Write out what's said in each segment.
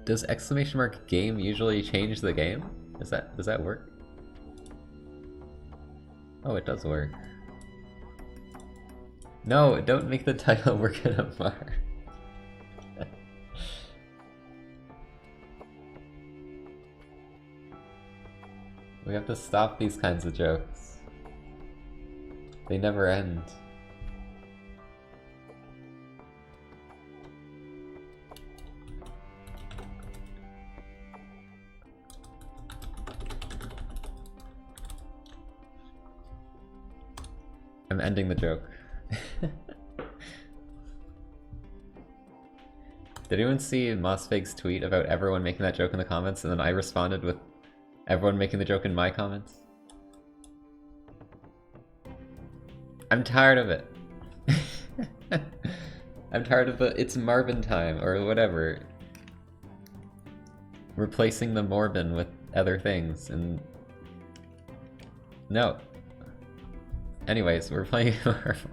Does exclamation mark game usually change the game? Does that work? Oh, it does work. No, don't make the title work in a bar. We have to stop these kinds of jokes. They never end. I'm ending the joke. Did anyone see Mossfig's tweet about everyone making that joke in the comments, and then I responded with everyone making the joke in my comments? I'm tired of it. I'm tired of the it's Marvin time, or whatever. Replacing the Morbin with other things, and... No. Anyways, we're playing Marvel.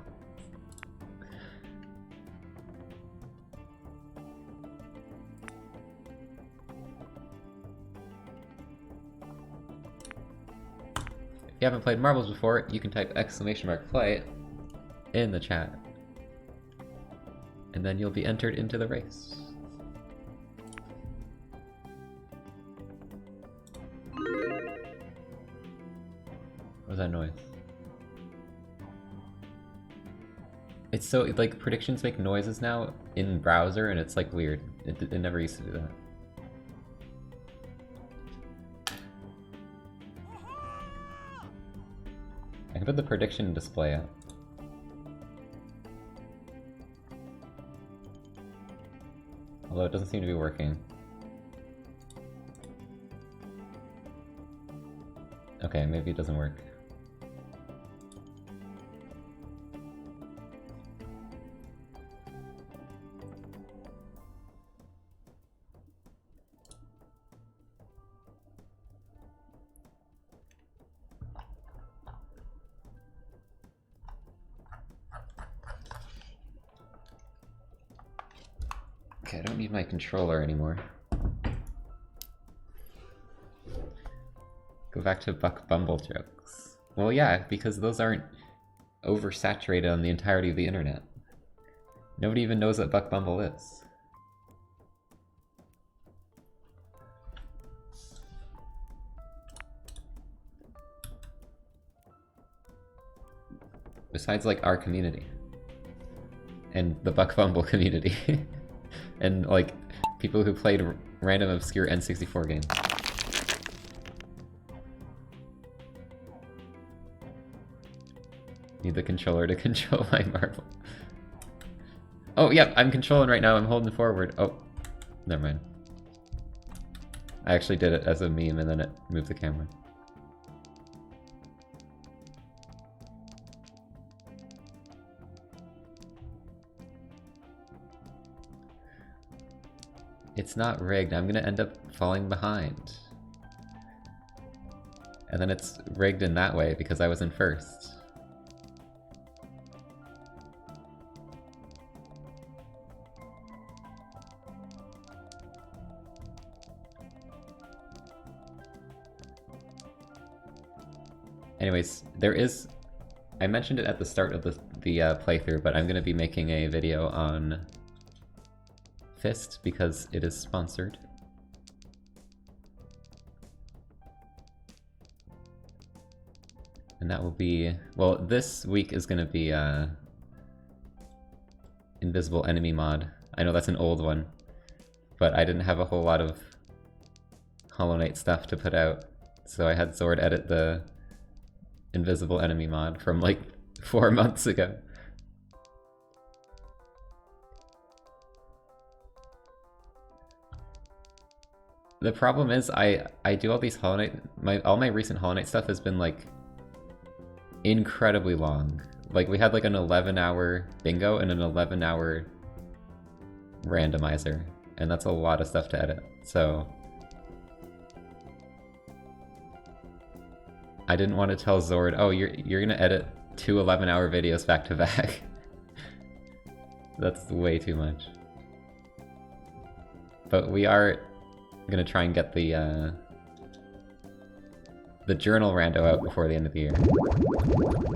If you haven't played Marbles before, you can type !play in the chat. And then you'll be entered into the race. What was that noise? It's so, like, predictions make noises now in browser, and it's like weird. It never used to do that. I can put the prediction display up. Although it doesn't seem to be working. Okay, maybe it doesn't work. Okay, I don't need my controller anymore. Go back to Buck Bumble jokes. Well, yeah, because those aren't oversaturated on the entirety of the internet. Nobody even knows what Buck Bumble is. Besides, like, our community. And the Buck Bumble community. And, like, people who played random obscure N64 games. Need the controller to control my marble. Oh, yep, I'm controlling right now. I'm holding forward. Oh, never mind. I actually did it as a meme and then it moved the camera. It's not rigged. I'm gonna end up falling behind. And then it's rigged in that way because I was in first. Anyways, there is... I mentioned it at the start of the playthrough, but I'm gonna be making a video on Fist because it is sponsored. And that will be... Well, this week is gonna be Invisible Enemy mod. I know that's an old one, but I didn't have a whole lot of Hollow Knight stuff to put out, so I had Zord edit the Invisible Enemy mod from like 4 months ago. The problem is I do all these Hollow Knight, all my recent Hollow Knight stuff has been like incredibly long. Like we had like an 11-hour bingo and an 11-hour randomizer, and that's a lot of stuff to edit. So I didn't want to tell Zord, oh, you're gonna edit 2 11-hour videos back to back. That's way too much. But we are I'm gonna try and get the journal rando out before the end of the year.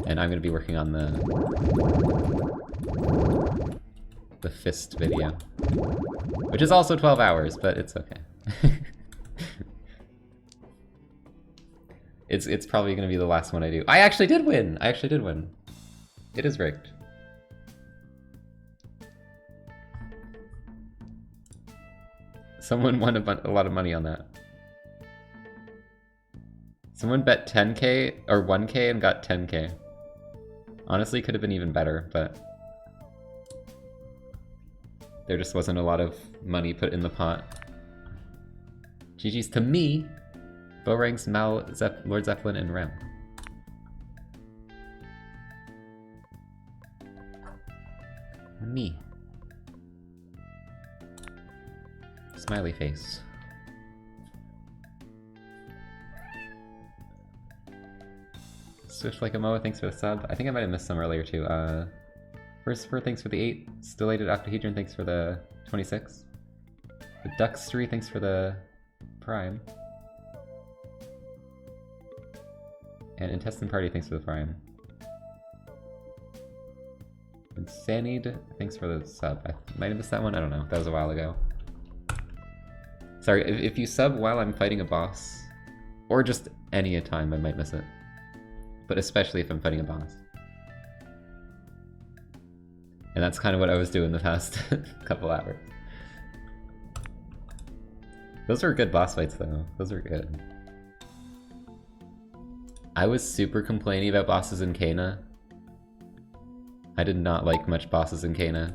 And I'm gonna be working on the fist video. Which is also 12 hours, but it's okay. It's probably gonna be the last one I do. I actually did win! I actually did win. It is rigged. Someone won a lot of money on that. Someone bet 10k or 1k and got 10k. Honestly, could have been even better, but there just wasn't a lot of money put in the pot. GG's to me, Borangs, Mal, Lord Zeppelin, and Rem. Me. Smiley face. Swift like a Moa, thanks for the sub. I think I might have missed some earlier too. First for thanks for the 8. Stellated Octahedron, thanks for the 26. The Duxtree, thanks for the Prime. And Intestine Party, thanks for the Prime. And Sanid, thanks for the sub. I might have missed that one, I don't know. That was a while ago. Sorry, if you sub while I'm fighting a boss, or just any time, I might miss it. But especially if I'm fighting a boss. And that's kind of what I was doing the past couple hours. Those were good boss fights though. Those were good. I was super complaining about bosses in Kena. I did not like much bosses in Kena.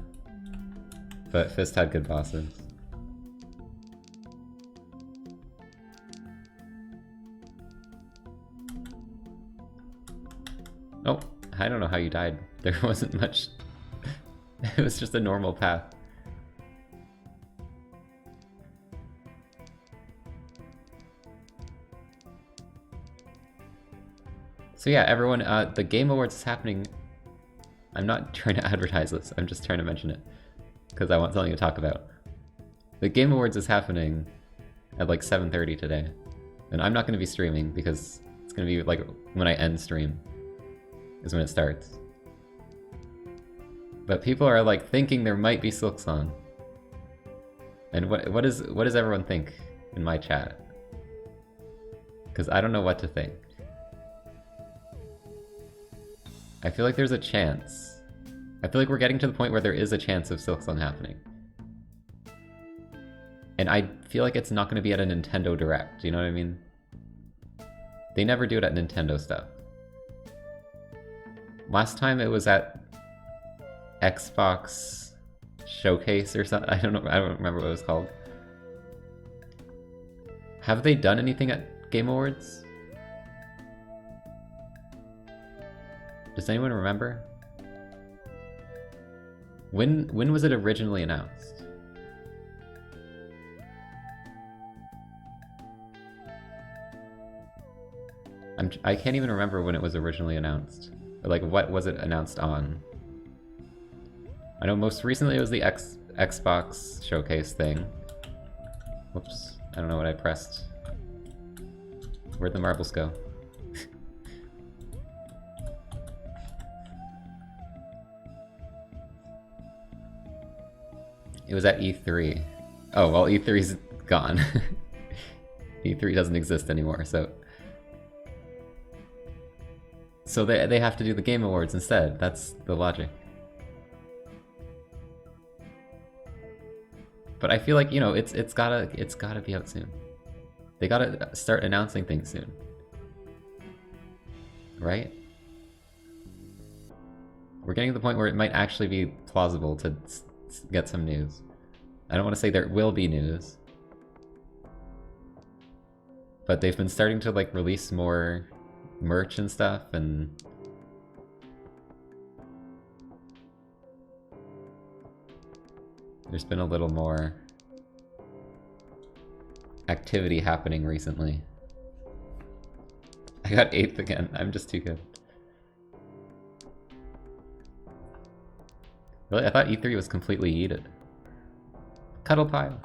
But Fist had good bosses. Oh, I don't know how you died. There wasn't much. It was just a normal path. So yeah, everyone, the Game Awards is happening. I'm not trying to advertise this, I'm just trying to mention it. Because I want something to talk about. The Game Awards is happening at like 7:30 today. And I'm not going to be streaming because it's going to be like when I end stream. Is when it starts. But people are like thinking there might be Silksong. And what does everyone think in my chat? Because I don't know what to think. I feel like there's a chance. I feel like we're getting to the point where there is a chance of Silksong happening. And I feel like it's not going to be at a Nintendo Direct, you know what I mean? They never do it at Nintendo stuff. Last time it was at Xbox Showcase or something. I don't remember what it was called. Have they done anything at Game Awards? Does anyone remember? When was it originally announced? I can't even remember when it was originally announced. Or like, what was it announced on? I know most recently it was the Xbox Showcase thing. Whoops, I don't know what I pressed. Where'd the marbles go? It was at E3. Oh, well, E3's gone. E3 doesn't exist anymore, so... So they have to do the Game Awards instead. That's the logic. But I feel like, you know, it's gotta be out soon. They gotta start announcing things soon. Right? We're getting to the point where it might actually be plausible to get some news. I don't want to say there will be news. But they've been starting to like release more merch and stuff, and there's been a little more activity happening recently. I got 8th again. I'm just too good. Really? I thought E3 was completely yeeted. Cuddle pile.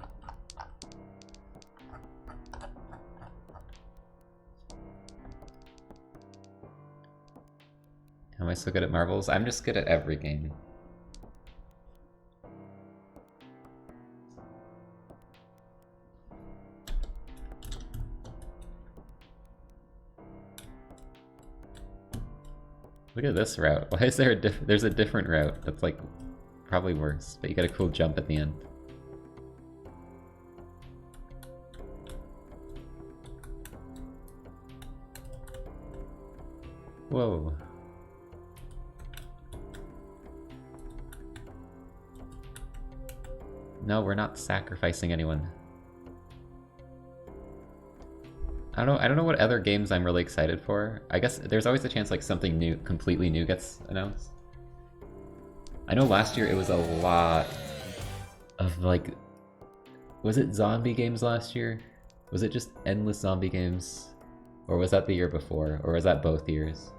I so good at marbles? I'm just good at every game. Look at this route. Why is there there's a different route that's like probably worse, but you get a cool jump at the end. Whoa. No, we're not sacrificing anyone. I don't know what other games I'm really excited for. I guess there's always a chance like something new, completely new gets announced. I know last year it was a lot of like, was it zombie games last year? Was it just endless zombie games? Or was that the year before? Or was that both years?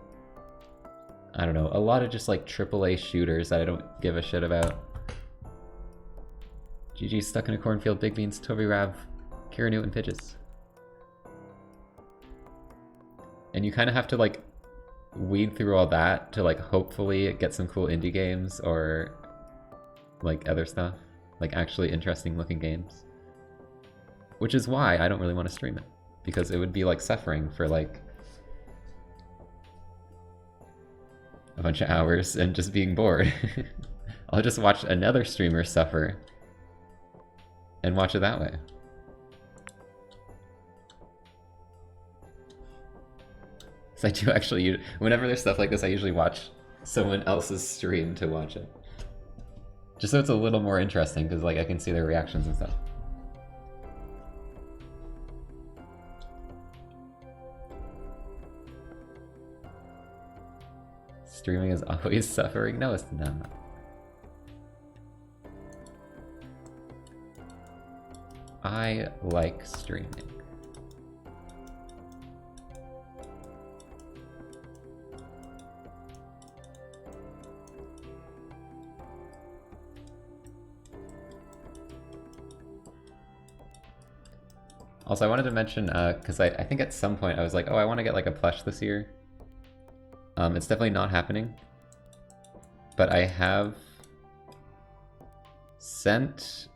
I don't know. A lot of just like AAA shooters that I don't give a shit about. GG Stuck in a Cornfield, Big Beans, Toby Rav, Kira Newton Pitches. And you kind of have to like weed through all that to like hopefully get some cool indie games or like other stuff, like actually interesting looking games. Which is why I don't really want to stream it, because it would be like suffering for like a bunch of hours and just being bored. I'll just watch another streamer suffer and watch it that way. So I do actually, whenever there's stuff like this, I usually watch someone else's stream to watch it. Just so it's a little more interesting, because like I can see their reactions and stuff. Streaming is always suffering? No, it's not. I like streaming. Also, I wanted to mention, because I think at some point I was like, oh, I want to get like a plush this year. It's definitely not happening. But I have sent...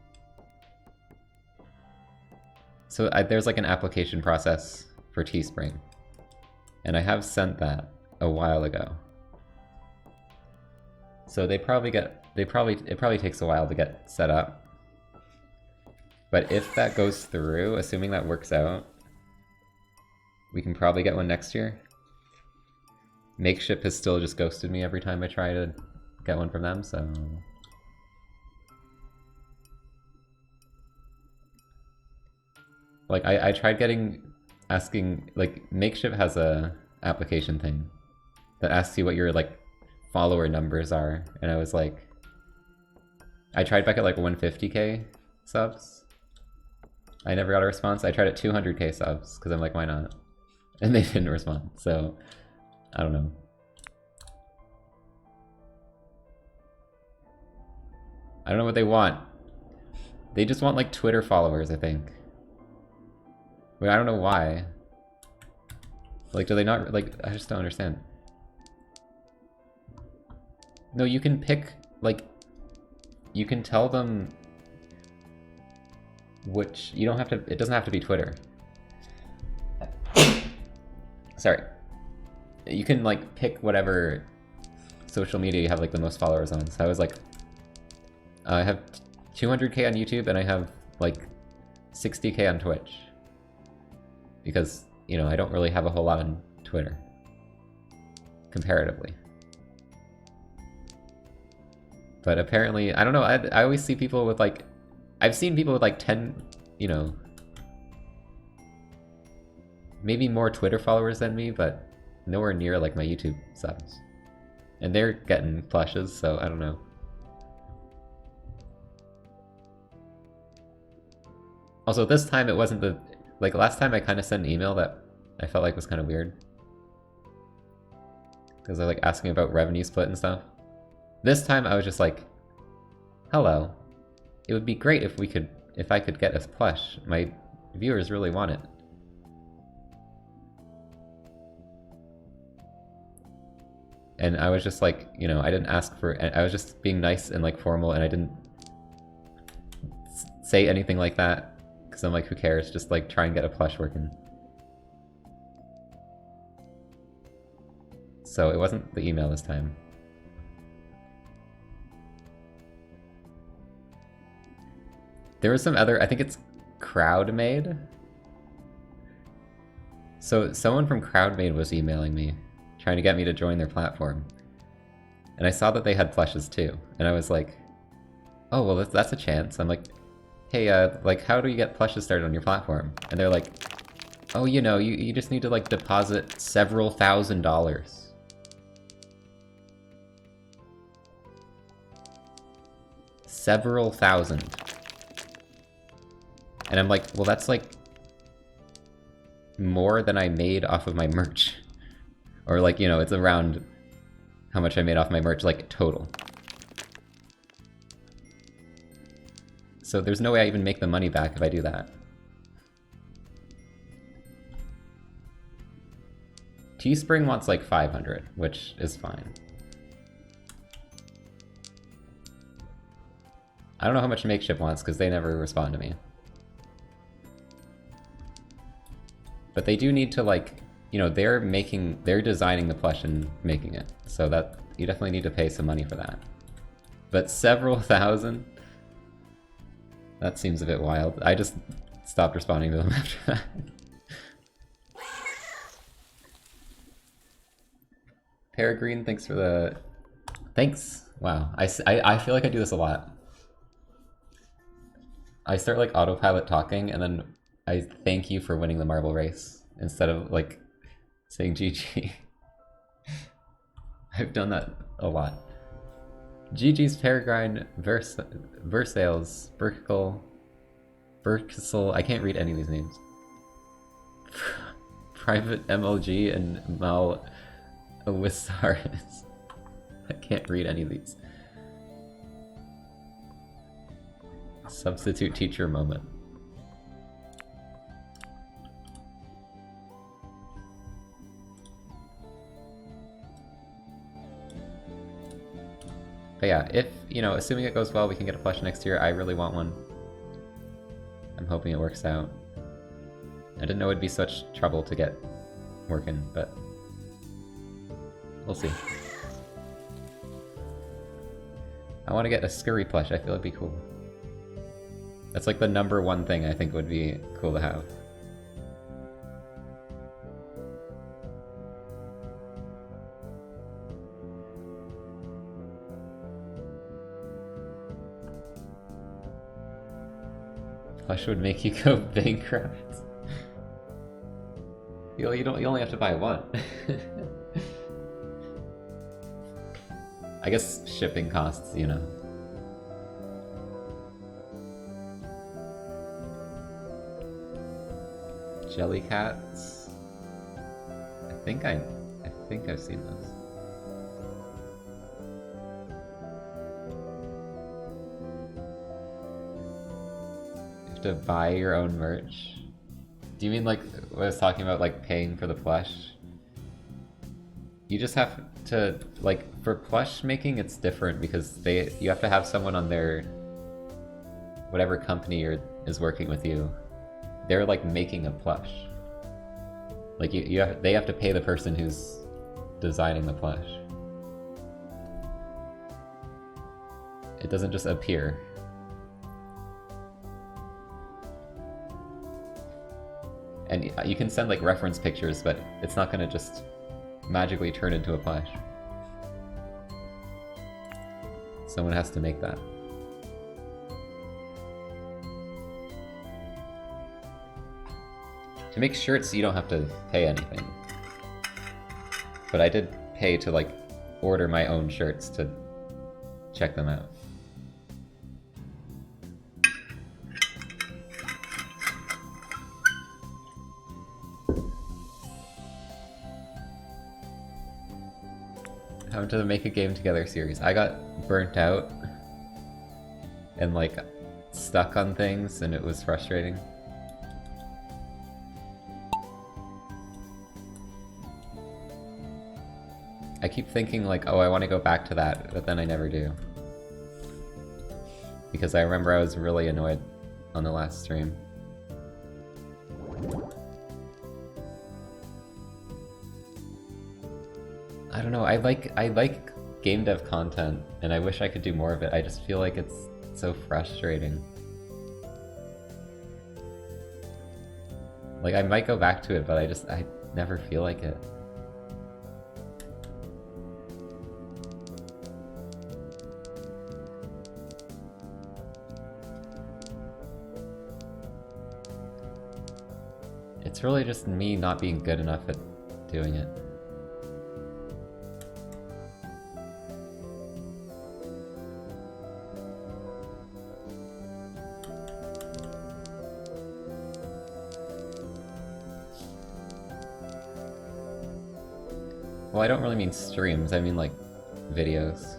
So there's like an application process for Teespring. And I have sent that a while ago. So it probably takes a while to get set up. But if that goes through, assuming that works out, we can probably get one next year. Makeship has still just ghosted me every time I try to get one from them, so... Like, I tried asking, like, Makeship has a application thing that asks you what your, like, follower numbers are, and I was like... I tried back at, like, 150k subs. I never got a response. I tried at 200k subs, because I'm like, why not? And they didn't respond, so... I don't know. I don't know what they want. They just want, like, Twitter followers, I think. Wait, I don't know why. Like, do they not... Like, I just don't understand. No, you can pick, like... You can tell them... Which... You don't have to... It doesn't have to be Twitter. Sorry. You can, like, pick whatever social media you have, like, the most followers on. So I was like... I have 200k on YouTube, and I have, like, 60k on Twitch. Because, you know, I don't really have a whole lot on Twitter. Comparatively. But apparently, I don't know, I always see people with, like... I've seen people with, like, 10, you know... Maybe more Twitter followers than me, but nowhere near, like, my YouTube subs. And they're getting plushes, so I don't know. Also, this time it wasn't the... Like, last time I kind of sent an email that I felt like was kind of weird. Because they're, like, asking about revenue split and stuff. This time I was just like, hello. It would be great if I could get a plush. My viewers really want it. And I was just like, you know, I didn't ask for... I was just being nice and like formal, and I didn't say anything like that. Because I'm like, who cares? Just like try and get a plush working. So it wasn't the email this time. There was some other... I think it's CrowdMade? So someone from CrowdMade was emailing me, trying to get me to join their platform. And I saw that they had plushes too. And I was like, oh, well, that's a chance. I'm like, hey, like, how do you get plushes started on your platform? And they're like, oh, you know, you just need to, like, deposit several $1,000s. Several thousand. And I'm like, well, that's, like, more than I made off of my merch. Or, like, you know, it's around how much I made off my merch, like, total. So there's no way I even make the money back if I do that. Teespring wants, like, 500, which is fine. I don't know how much Makeshift wants, because they never respond to me. But they do need to, like, you know, they're designing the plush and making it. So that, you definitely need to pay some money for that. But several thousand? That seems a bit wild. I just stopped responding to them after that. Peregrine, thanks for the... Thanks! Wow, I feel like I do this a lot. I start, like, autopilot talking, and then I thank you for winning the marble race, instead of, like, saying GG. I've done that a lot. GG's Peregrine, Versales, Burkisel, I can't read any of these names. Private MLG and Malwisaris. I can't read any of these. Substitute teacher moment. But yeah, if, you know, assuming it goes well, we can get a plush next year. I really want one. I'm hoping it works out. I didn't know it'd be such trouble to get working, but we'll see. I want to get a Scurry plush. I feel it'd be cool. That's like the #1 thing I think would be cool to have. Plush would make you go bankrupt. You only have to buy one. I guess shipping costs, you know. Jellycats. I think I've seen those. You have to buy your own merch. Do you mean like what I was talking about, like paying for the plush? You just have to, like, for plush making it's different because you have to have someone on their whatever company is working with you. They're like making a plush. Like they have to pay the person who's designing the plush. It doesn't just appear. And you can send like reference pictures, but it's not gonna just magically turn into a plush. Someone has to make that. To make shirts, you don't have to pay anything. But I did pay to, like, order my own shirts to check them out. How to make a game together series. I got burnt out and, like, stuck on things, and it was frustrating. I keep thinking like, oh, I want to go back to that, but then I never do. Because I remember I was really annoyed on the last stream. I don't know, I like game dev content, and I wish I could do more of it. I just feel like it's so frustrating. Like, I might go back to it, but I never feel like it. It's really just me not being good enough at doing it. Well, I don't really mean streams, I mean like videos.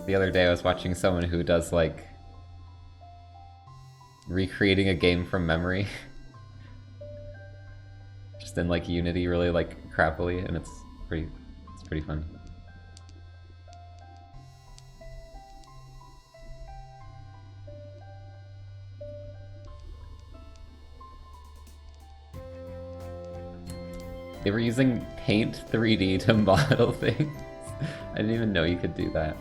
The other day I was watching someone who does like recreating a game from memory. Just in like Unity really like crappily, and it's pretty fun. They were using Paint 3D to model things. I didn't even know you could do that.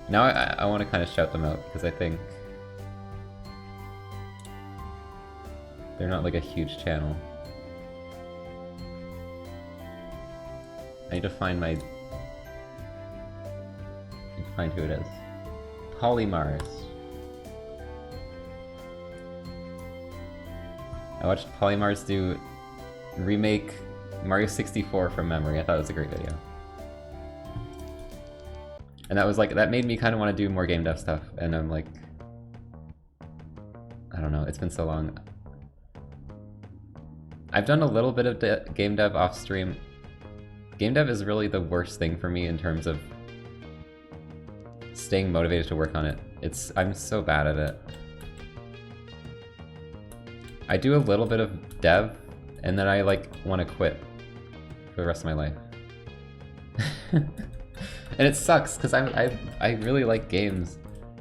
Now I want to kind of shout them out, because I think they're not like a huge channel. I need to find my... find who it is. Polymars. I watched Polymars do remake Mario 64 from memory. I thought it was a great video. And that was like, that made me kind of want to do more game dev stuff, and I'm like, I don't know, it's been so long. I've done a little bit of game dev off stream. Game dev is really the worst thing for me in terms of staying motivated to work on it. I'm so bad at it. I do a little bit of dev, and then I like want to quit for the rest of my life. And it sucks, because I really like games.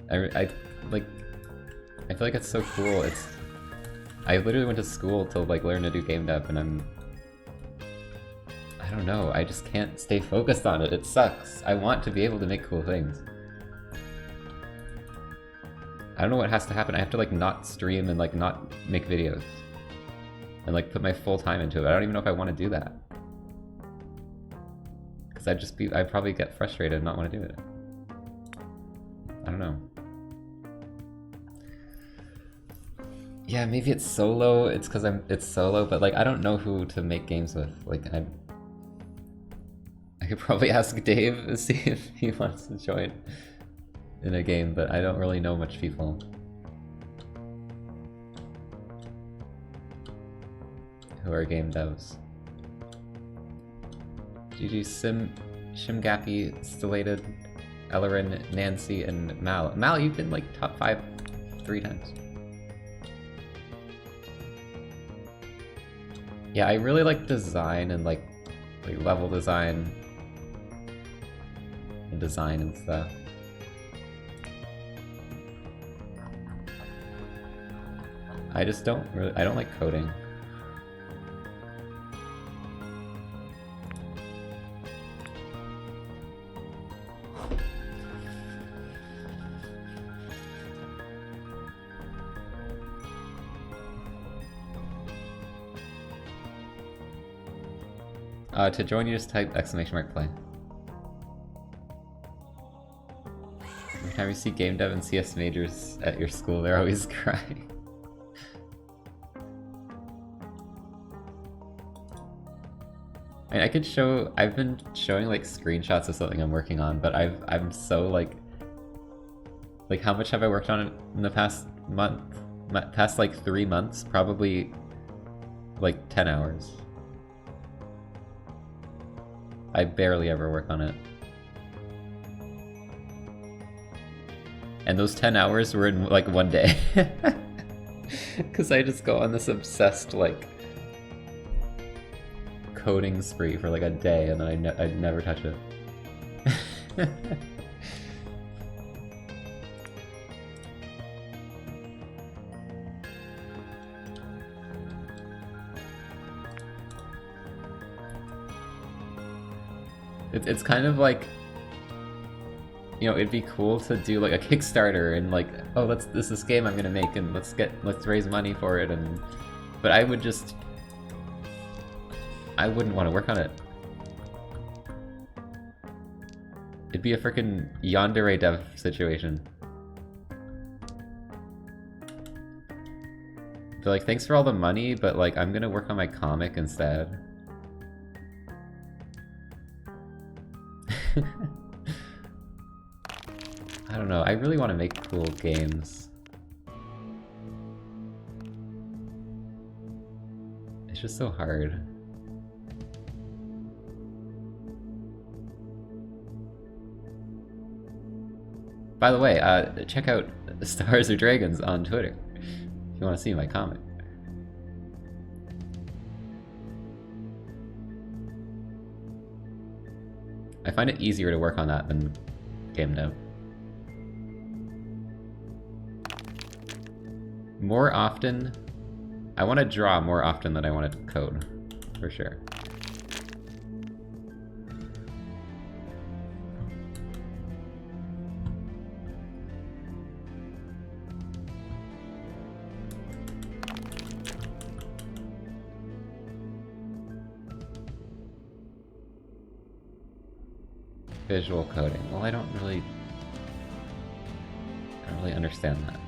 I feel like it's so cool. I literally went to school to like learn to do game dev, and I don't know, I just can't stay focused on it. It sucks. I want to be able to make cool things. I don't know what has to happen. I have to like not stream and like not make videos and like put my full time into it. I don't even know if I want to do that. I'd probably get frustrated and not want to do it. I don't know. Yeah, maybe it's solo. It's because it's solo, but like I don't know who to make games with. Like I could probably ask Dave to see if he wants to join in a game, but I don't really know much people who are game devs. GG Shimgappy, Stellated, Ellerin, Nancy, and Mal. Mal, you've been like top 5 3 times. Yeah, I really like design and like level design and stuff. I don't like coding. To join, you just type !play. Every time you see game dev and CS majors at your school, they're always crying. I've been showing like screenshots of something I'm working on, but I'm so like how much have I worked on it in the past month? Past like 3 months? Probably like 10 hours. I barely ever work on it. And those 10 hours were in like one day. Because I just go on this obsessed like coding spree for like a day and then I never touch it. It's kind of like, you know, it'd be cool to do like a Kickstarter and like, oh, this is this game I'm gonna make and let's raise money for it, and but I wouldn't want to work on it. It'd be a freaking yandere dev situation. They're like, thanks for all the money, but like I'm gonna work on my comic instead. I don't know, I really want to make cool games. It's just so hard. By the way, check out Stars or Dragons on Twitter if you want to see my comic. I find it easier to work on that than game dev. More often, I want to draw more often than I want to code, for sure. Visual coding. Well, I don't really understand that.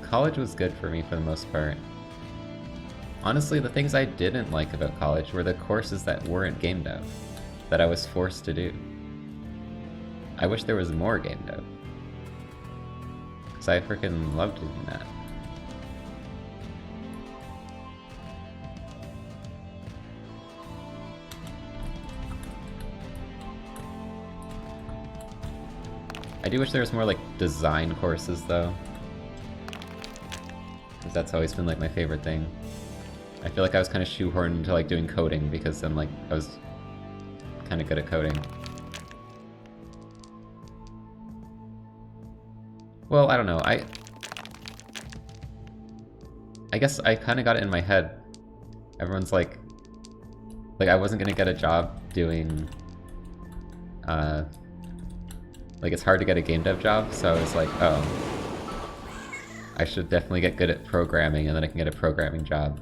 College was good for me for the most part. Honestly, the things I didn't like about college were the courses that weren't game dev, that I was forced to do. I wish there was more game dev, because I freaking loved doing that. I do wish there was more like design courses though, because that's always been like my favorite thing. I feel like I was kind of shoehorned into like doing coding because I was kind of good at coding. Well, I don't know. I guess I kind of got it in my head. Everyone's like I wasn't gonna get a job doing like it's hard to get a game dev job, so I was like, oh, I should definitely get good at programming and then I can get a programming job.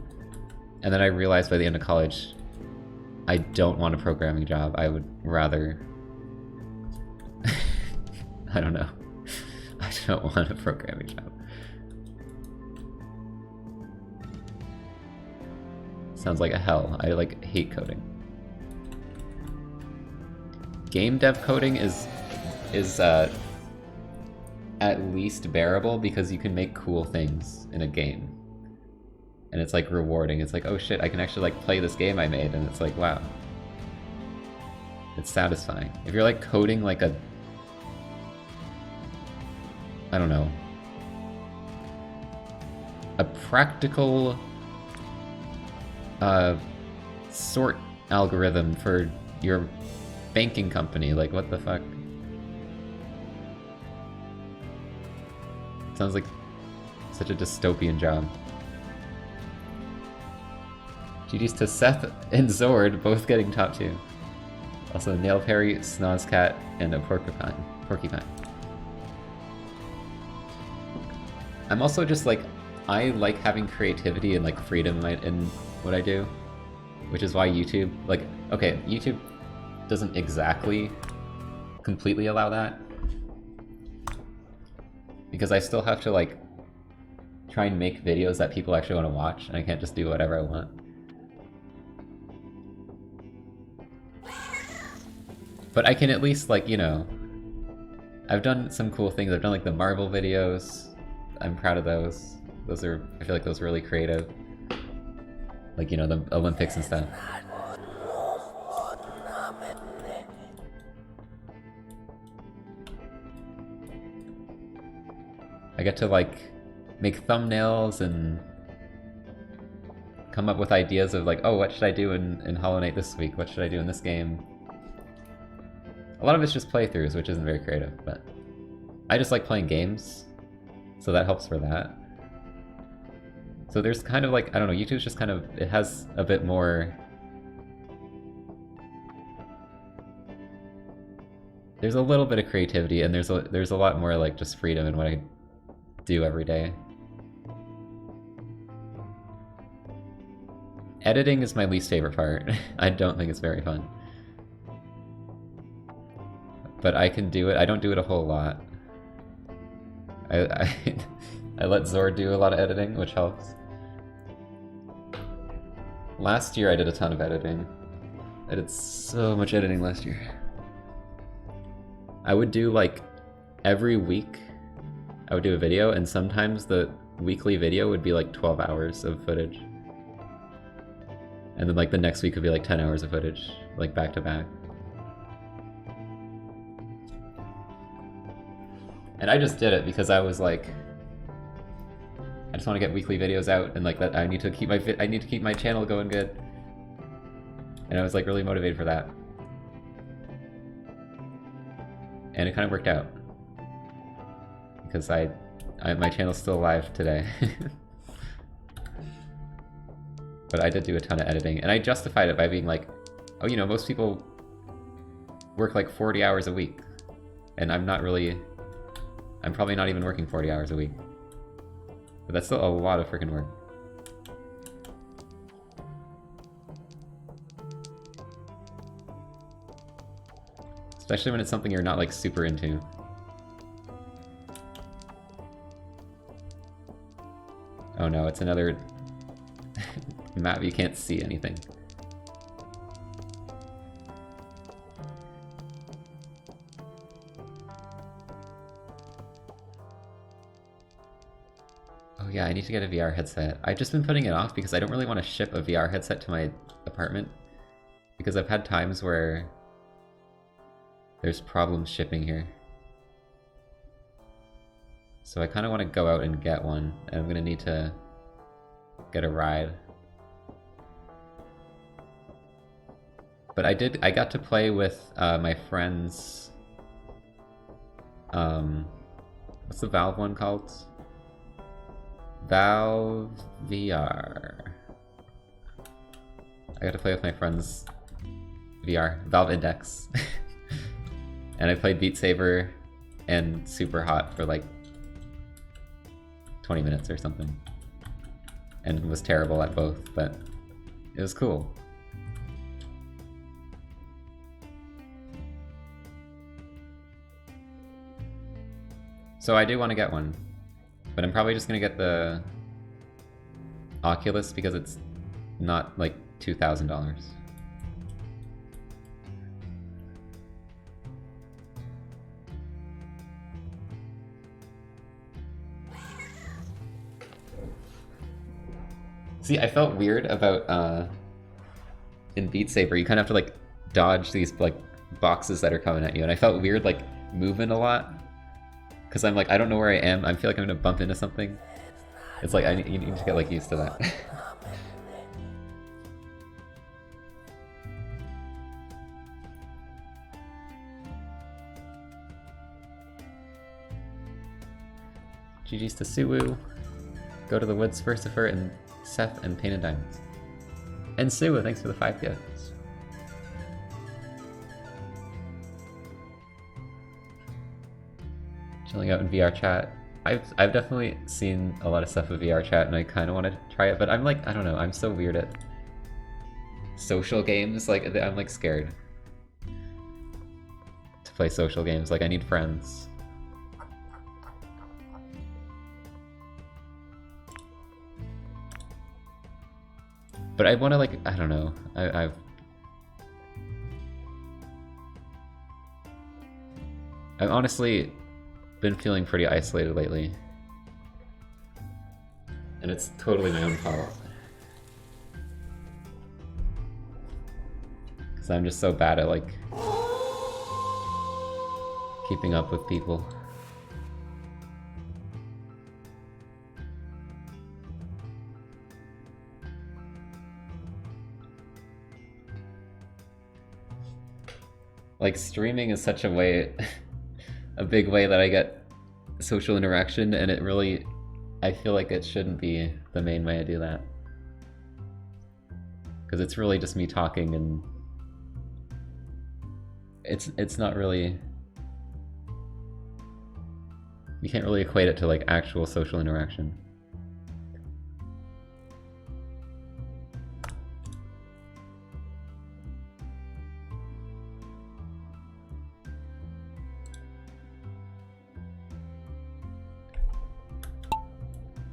And then I realized by the end of college, I don't want a programming job. I would rather... I don't know. I don't want a programming job. Sounds like a hell. I like hate coding. Game dev coding is at least bearable because you can make cool things in a game. And it's like rewarding. It's like, oh shit, I can actually like play this game I made, and it's like, wow. It's satisfying. If you're like coding like a... I don't know. A practical sort algorithm for your banking company, like what the fuck? Sounds like such a dystopian job. GG's to Seth and Zord, both getting top 2. Also Nail Parry, Snozcat, and a Porcupine. I'm also just like, I like having creativity and like freedom in what I do, which is why YouTube, like, okay, YouTube doesn't exactly completely allow that, because I still have to like try and make videos that people actually want to watch, and I can't just do whatever I want. But I can at least, like, you know, I've done some cool things. I've done like the Marvel videos. I'm proud of those. Those are, I feel like those are really creative. Like, you know, the Olympics and stuff. I get to like make thumbnails and come up with ideas of like, oh, what should I do in Hollow Knight this week? What should I do in this game? A lot of it's just playthroughs, which isn't very creative, but I just like playing games, so that helps for that. So there's kind of like, I don't know, YouTube's just kind of, it has a bit more... There's a little bit of creativity, and there's a lot more like just freedom in what I do every day. Editing is my least favorite part. I don't think it's very fun. But I can do it. I don't do it a whole lot. I let Zord do a lot of editing, which helps. Last year I did a ton of editing. I did so much editing last year. I would do like every week I would do a video, and sometimes the weekly video would be like 12 hours of footage. And then like the next week would be like 10 hours of footage, like back to back. And I just did it because I was like, I just want to get weekly videos out, and like that I need to keep my channel going good. And I was like really motivated for that. And it kind of worked out. Because my channel's still alive today. But I did do a ton of editing, and I justified it by being like, oh, you know, most people work like 40 hours a week. And I'm probably not even working 40 hours a week. But that's still a lot of freaking work. Especially when it's something you're not like super into. Oh no, it's another map you can't see anything. Oh yeah, I need to get a VR headset. I've just been putting it off because I don't really want to ship a VR headset to my apartment. Because I've had times where there's problems shipping here. So I kind of want to go out and get one, and I'm going to need to get a ride. But I got to play with my friends. What's the Valve one called? Valve VR. I got to play with my friends VR, Valve Index. And I played Beat Saber and Super Hot for like 20 minutes or something. And was terrible at both, but it was cool. So I do want to get one, but I'm probably just going to get the Oculus because it's not like $2,000. See, I felt weird about in Beat Saber, you kind of have to like dodge these like boxes that are coming at you, and I felt weird like moving a lot because I'm like, I don't know where I am. I feel like I'm gonna bump into something. It's like you need to get like used to that. GG's to Suwu. Go to the woods, Furcifer, and Seth, and Painted Diamonds. And Suwu, thanks for the 5 gifts. Chilling out in VR chat. I've definitely seen a lot of stuff with VR chat, and I kind of want to try it, but I'm like, I don't know, I'm so weird at social games. Like, I'm like scared to play social games. Like, I need friends. But I want to like, I don't know, I've honestly been feeling pretty isolated lately. And it's totally my own fault. Because I'm just so bad at like keeping up with people. Like, streaming is such a way, a big way that I get social interaction, and it really, I feel like it shouldn't be the main way I do that. Because it's really just me talking, and it's not really, you can't really equate it to like actual social interaction.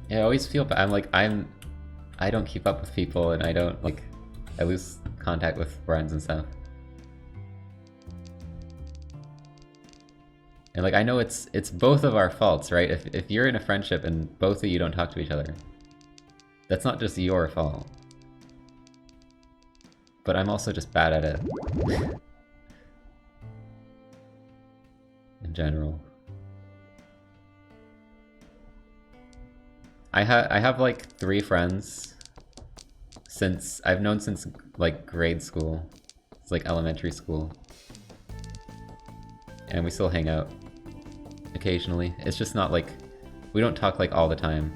Yeah, I always feel bad. I don't keep up with people, and I don't like, I lose contact with friends and stuff. And like, I know it's both of our faults, right? If you're in a friendship and both of you don't talk to each other, that's not just your fault. But I'm also just bad at it. In general. I have like 3 friends since I've known since like grade school. It's like elementary school. And we still hang out occasionally. It's just not like, we don't talk like all the time,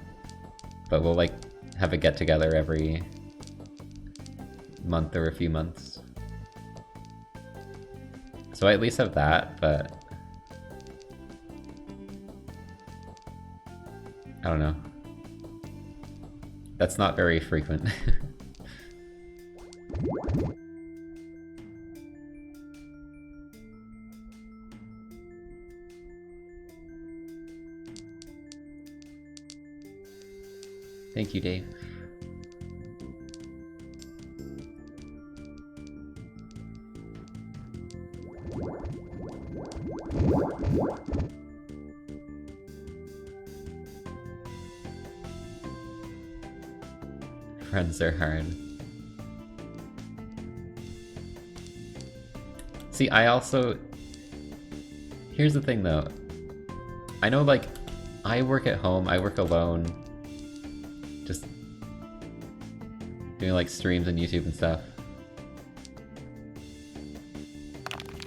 but we'll like have a get together every month or a few months. So I at least have that, but I don't know. That's not very frequent. Thank you, Dave. Friends are hard. See, I also... Here's the thing though. I know like, I work at home, I work alone, just doing like streams on YouTube and stuff.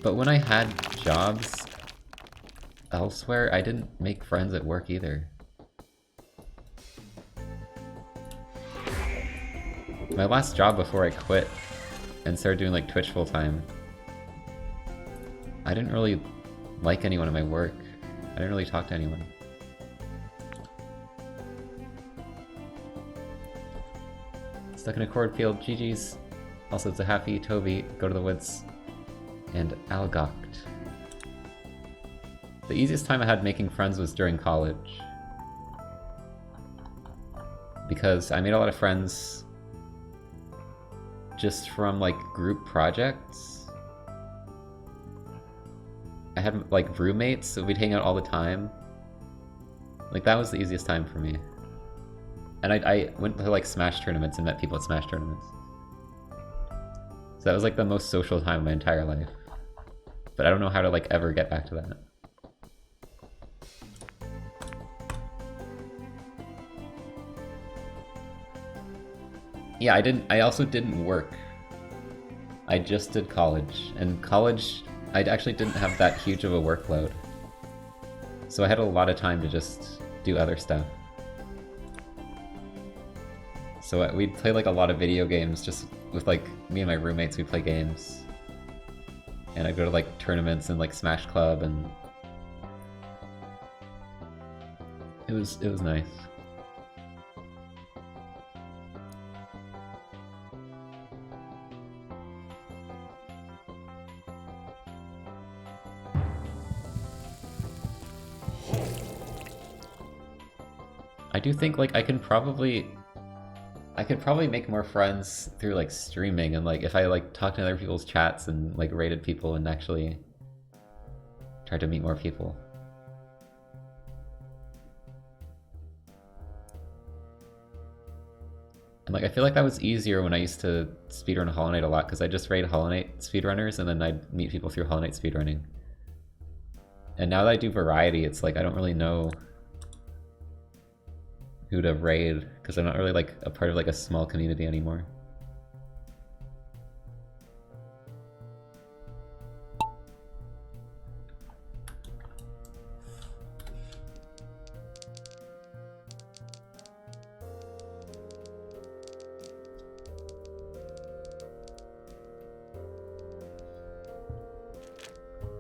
But when I had jobs elsewhere, I didn't make friends at work either. My last job before I quit and started doing like Twitch full time, I didn't really like anyone at my work. I didn't really talk to anyone. Stuck in a cornfield, GG's. Also, it's a happy Toby, go to the woods, and Algocht. The easiest time I had making friends was during college. Because I made a lot of friends just from like group projects. I had like roommates, so we'd hang out all the time. Like that was the easiest time for me. And I went to like Smash tournaments and met people at Smash tournaments. So that was like the most social time of my entire life. But I don't know how to like ever get back to that. Yeah, I also didn't work. I just did college. And college, I actually didn't have that huge of a workload. So I had a lot of time to just do other stuff. So we'd play like a lot of video games just with like me and my roommates, we'd play games. And I'd go to like tournaments and like Smash Club, and it was nice. I do think like I could probably make more friends through like streaming, and like if I like talked in other people's chats and like rated people and actually tried to meet more people. And like I feel like that was easier when I used to speedrun Hollow Knight a lot, because I just raid Hollow Knight speedrunners and then I'd meet people through Hollow Knight speedrunning. And now that I do variety, it's like I don't really know who to raid, because I'm not really like a part of like a small community anymore.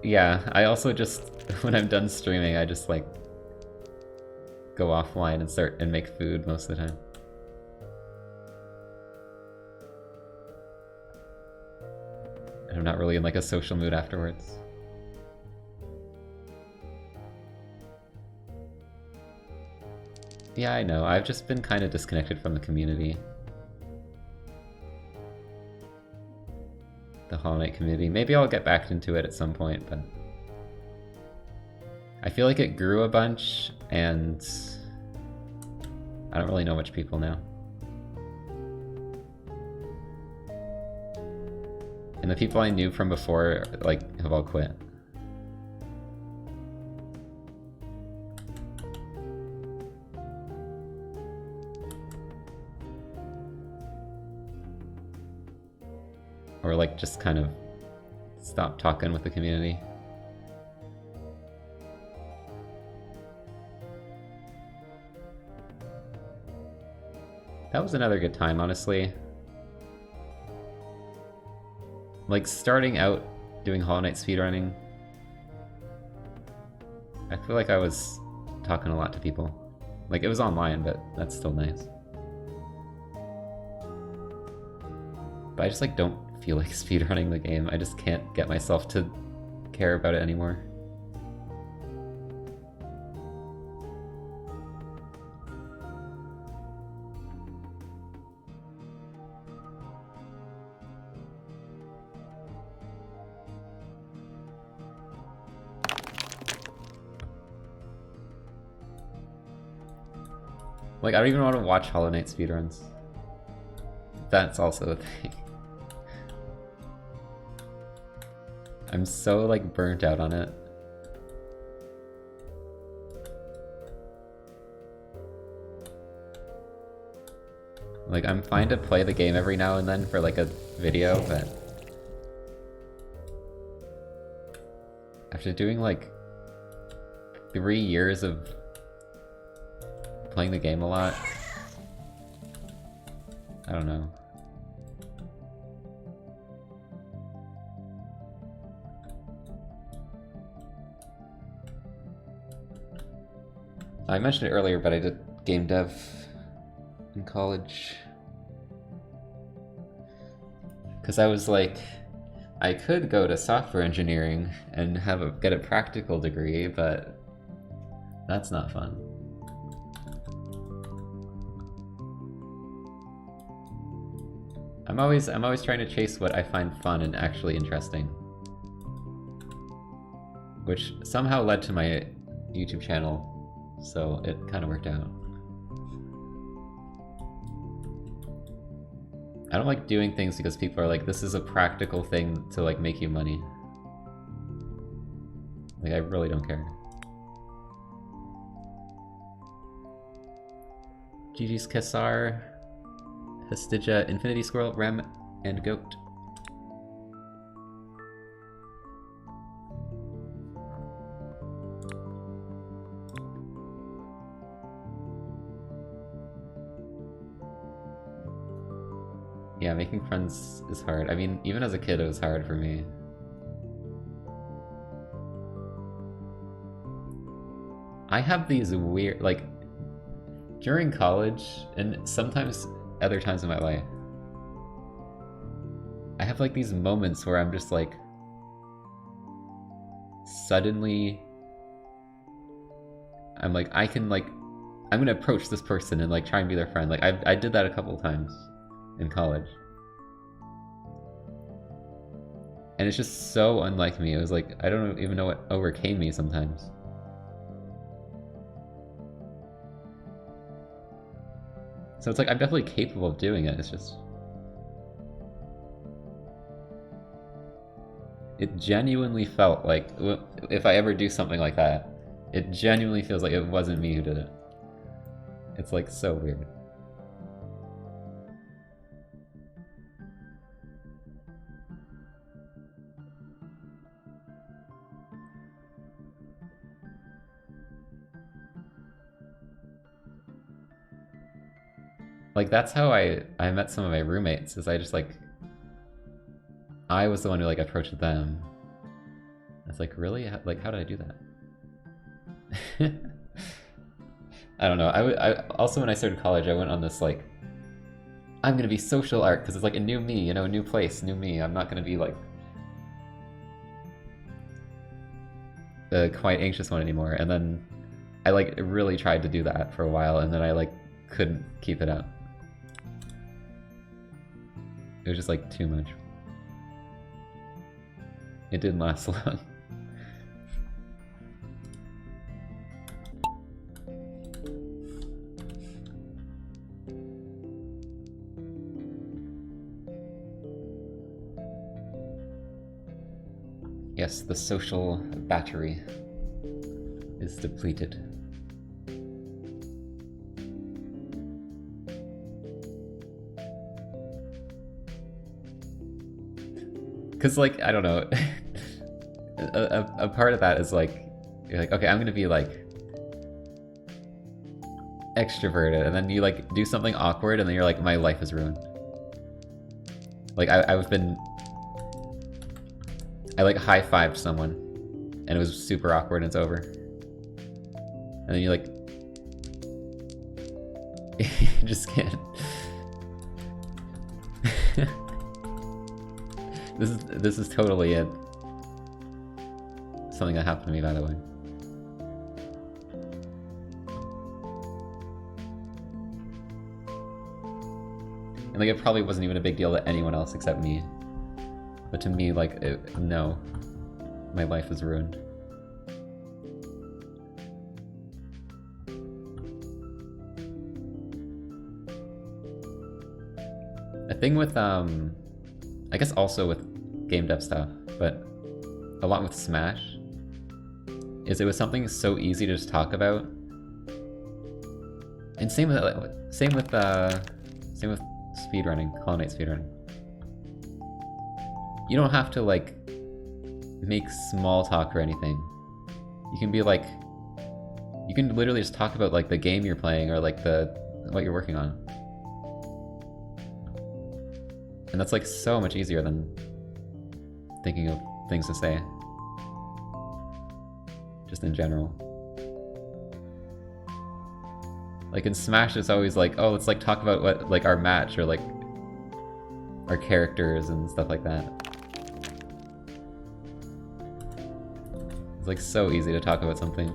Yeah, I also just, when I'm done streaming, I just like go offline and start and make food most of the time. And I'm not really in like a social mood afterwards. Yeah, I know. I've just been kind of disconnected from the community. The Hollow Knight community. Maybe I'll get back into it at some point, but I feel like it grew a bunch, and I don't really know much people now. And the people I knew from before, like, have all quit. Or like just kind of stop talking with the community. That was another good time, honestly. Like, starting out doing Hollow Knight speedrunning, I feel like I was talking a lot to people. Like, it was online, but that's still nice. But I just like don't feel like speedrunning the game. I just can't get myself to care about it anymore. Like, I don't even want to watch Hollow Knight speedruns. That's also a thing. I'm so, like, burnt out on it. Like, I'm fine to play the game every now and then for, like, a video, but after doing, like, 3 years of playing the game a lot, I don't know. I mentioned it earlier, but I did game dev in college. Because I was like, I could go to software engineering and get a practical degree, but that's not fun. I'm always trying to chase what I find fun and actually interesting. Which somehow led to my YouTube channel, so it kind of worked out. I don't like doing things because people are like, this is a practical thing to like make you money. Like, I really don't care. GG's Kassar, Hestidja, Infinity Squirrel, Rem, and Goat. Yeah, making friends is hard. I mean, even as a kid, it was hard for me. I have these weird, like, during college, and sometimes other times in my life, I have like these moments where I'm just like, suddenly, I'm like, I'm gonna approach this person and like try and be their friend. Like, I did that a couple times in college. And it's just so unlike me. It was like, I don't even know what overcame me sometimes. So it's like, I'm definitely capable of doing it, it's just... It genuinely felt like, if I ever do something like that, it genuinely feels like it wasn't me who did it. It's like, so weird. Like, that's how I met some of my roommates, is I just like... I was the one who like approached them. It's like, really? Like, how did I do that? I don't know. I also, when I started college, I went on this, like, I'm gonna be social art, because it's like a new me, you know, new place, new me. I'm not gonna be, like, the quite anxious one anymore. And then I, like, really tried to do that for a while, and then I, like, couldn't keep it up. It was just, like, too much. It didn't last long. Yes, the social battery is depleted. Because, like, I don't know, a part of that is like, you're like, okay, I'm gonna be like extroverted, and then you like do something awkward, and then you're like, my life is ruined. Like, I like high-fived someone, and it was super awkward, and it's over. And then you like, you just can't. This is totally it. Something that happened to me, by the way. And like, it probably wasn't even a big deal to anyone else except me. But to me, like, no. My life is ruined. A thing with, I guess also with game dev stuff, but a lot with Smash, is it was something so easy to just talk about. And same with speedrunning, Hollow Knight speedrunning. You don't have to like make small talk or anything. You can be like, you can literally just talk about like the game you're playing or like what you're working on. And that's like so much easier than thinking of things to say. Just in general. Like in Smash, it's always like, oh, let's like talk about what, like our match or like our characters and stuff like that. It's like so easy to talk about something.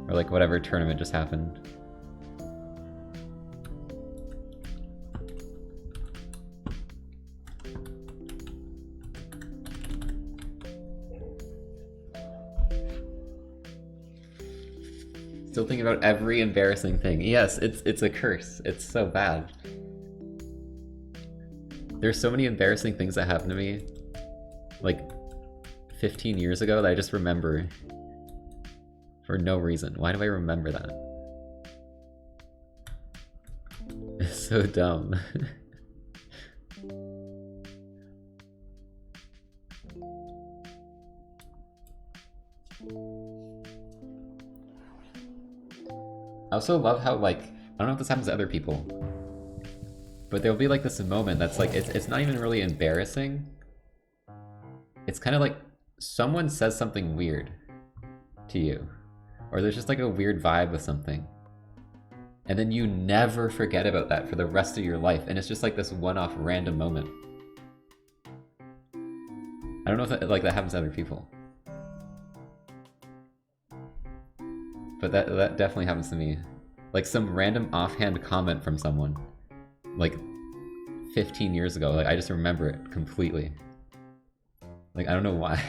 Or like whatever tournament just happened. Still thinking about every embarrassing thing. Yes, it's a curse. It's so bad. There's so many embarrassing things that happened to me like 15 years ago that I just remember for no reason. Why do I remember that? It's so dumb. I also love how, like, I don't know if this happens to other people, but there'll be like this moment that's like, it's not even really embarrassing. It's kind of like someone says something weird to you, or there's just like a weird vibe with something, and then you never forget about that for the rest of your life, and it's just like this one-off random moment. I don't know if that happens to other people, but that definitely happens to me. Like some random offhand comment from someone, like 15 years ago, like I just remember it completely. Like, I don't know why.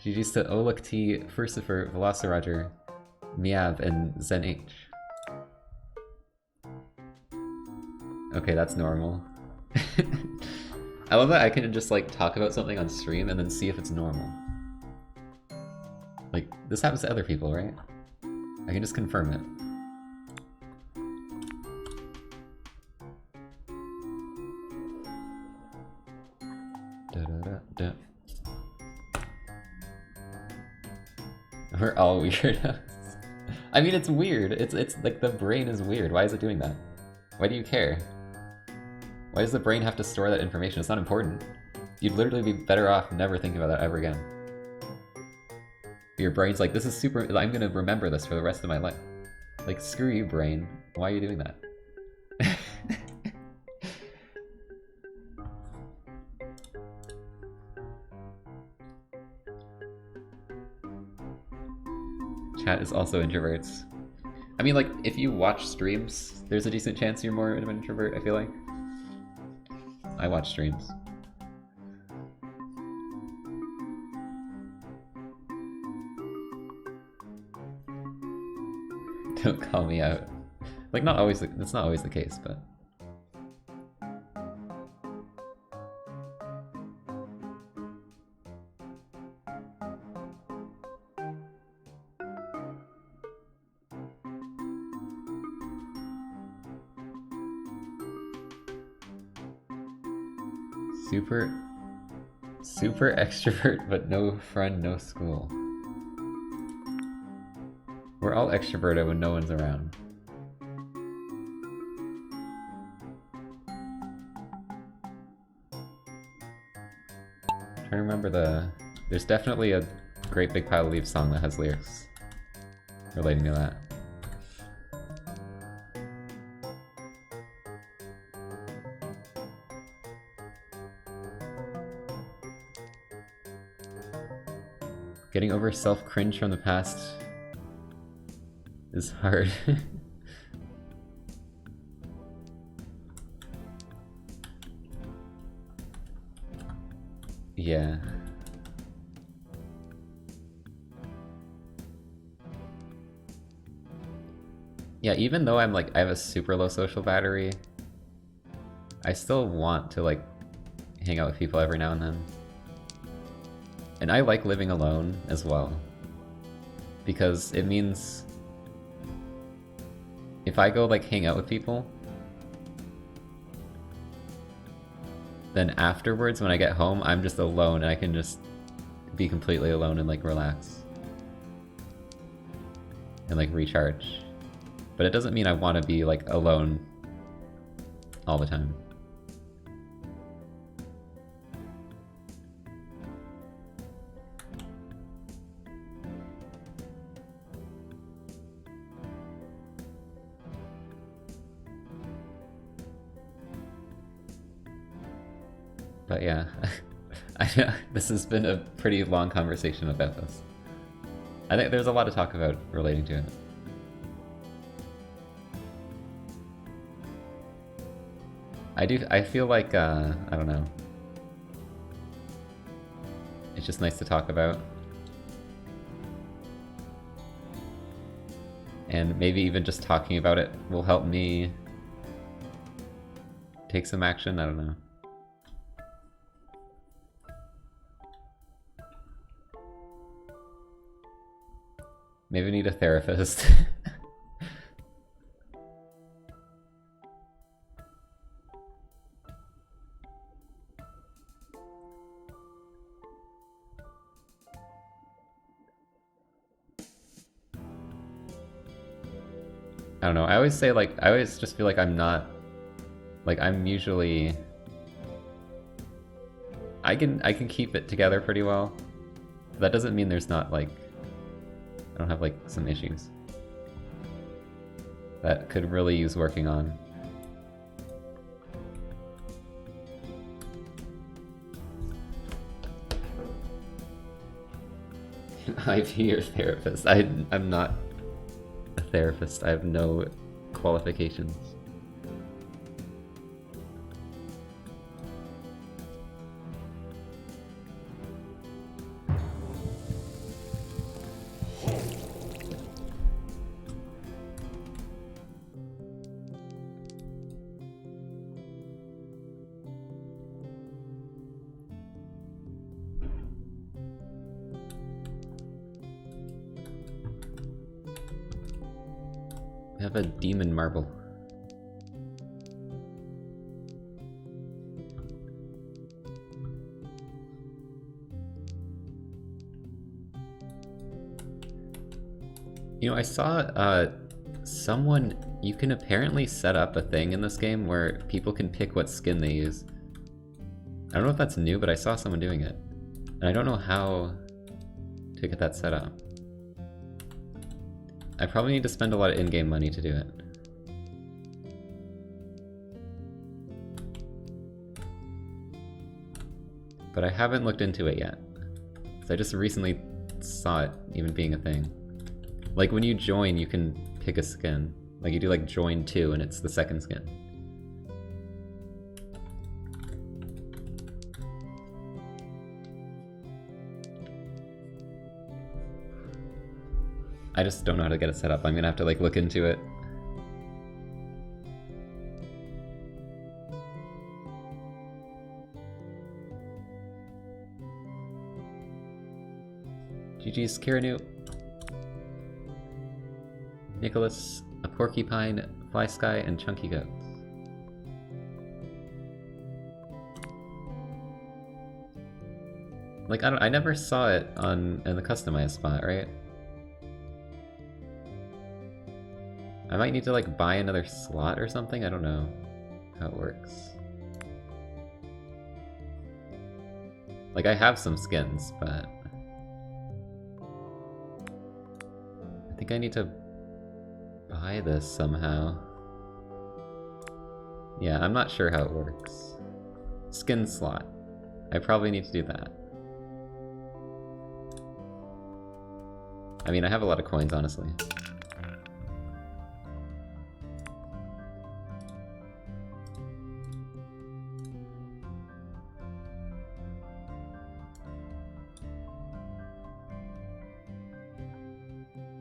GG's to Oluk T, Furcifer, Velociraptor, Miav, and Zen H. Okay, that's normal. I love that I can just like talk about something on stream and then see if it's normal. Like, this happens to other people, right? I can just confirm it. Da-da-da-da. We're all weirdos. I mean, it's weird. It's like the brain is weird. Why is it doing that? Why do you care? Why does the brain have to store that information? It's not important. You'd literally be better off never thinking about that ever again. Your brain's like, this is super, I'm gonna remember this for the rest of my life. Like, screw you, brain. Why are you doing that? Chat is also introverts. I mean, like, if you watch streams, there's a decent chance you're more of an introvert, I feel like. I watch streams. Don't call me out. Like, not always, that's not always the case, but... Super extrovert, but no friend, no school. We're all extroverted when no one's around. I'm trying to remember there's definitely a Great Big Pile of Leaves song that has lyrics relating to that. Getting over self-cringe from the past is hard. Yeah. Yeah, even though I'm like, I have a super low social battery, I still want to like hang out with people every now and then. And I like living alone as well, because it means if I go like hang out with people, then afterwards when I get home, I'm just alone and I can just be completely alone and like relax and like recharge. But it doesn't mean I want to be like alone all the time. But yeah, this has been a pretty long conversation about this. I think there's a lot to talk about relating to it. I feel like, I don't know. It's just nice to talk about. And maybe even just talking about it will help me take some action, I don't know. Maybe I need a therapist. I don't know, I always say like, I always just feel like I'm not, like I'm usually, I can keep it together pretty well. That doesn't mean there's not like, I don't have like some issues that could really use working on. IV or therapist? I'm not a therapist. I have no qualifications. We have a demon marble. You know, I saw someone You can apparently set up a thing in this game where people can pick what skin they use. I don't know if that's new, but I saw someone doing it. And I don't know how to get that set up. I probably need to spend a lot of in-game money to do it. But I haven't looked into it yet. So I just recently saw it even being a thing. Like when you join, you can pick a skin. Like you do like join 2 and it's the second skin. I just don't know how to get it set up. I'm gonna have to like look into it. GG's Kiranu. Nicholas, a porcupine, fly sky, and chunky goats. Like I never saw it in the customized spot, right? I might need to like buy another slot or something, I don't know how it works. Like I have some skins, but I think I need to buy this somehow. Yeah, I'm not sure how it works. Skin slot. I probably need to do that. I mean, I have a lot of coins, honestly.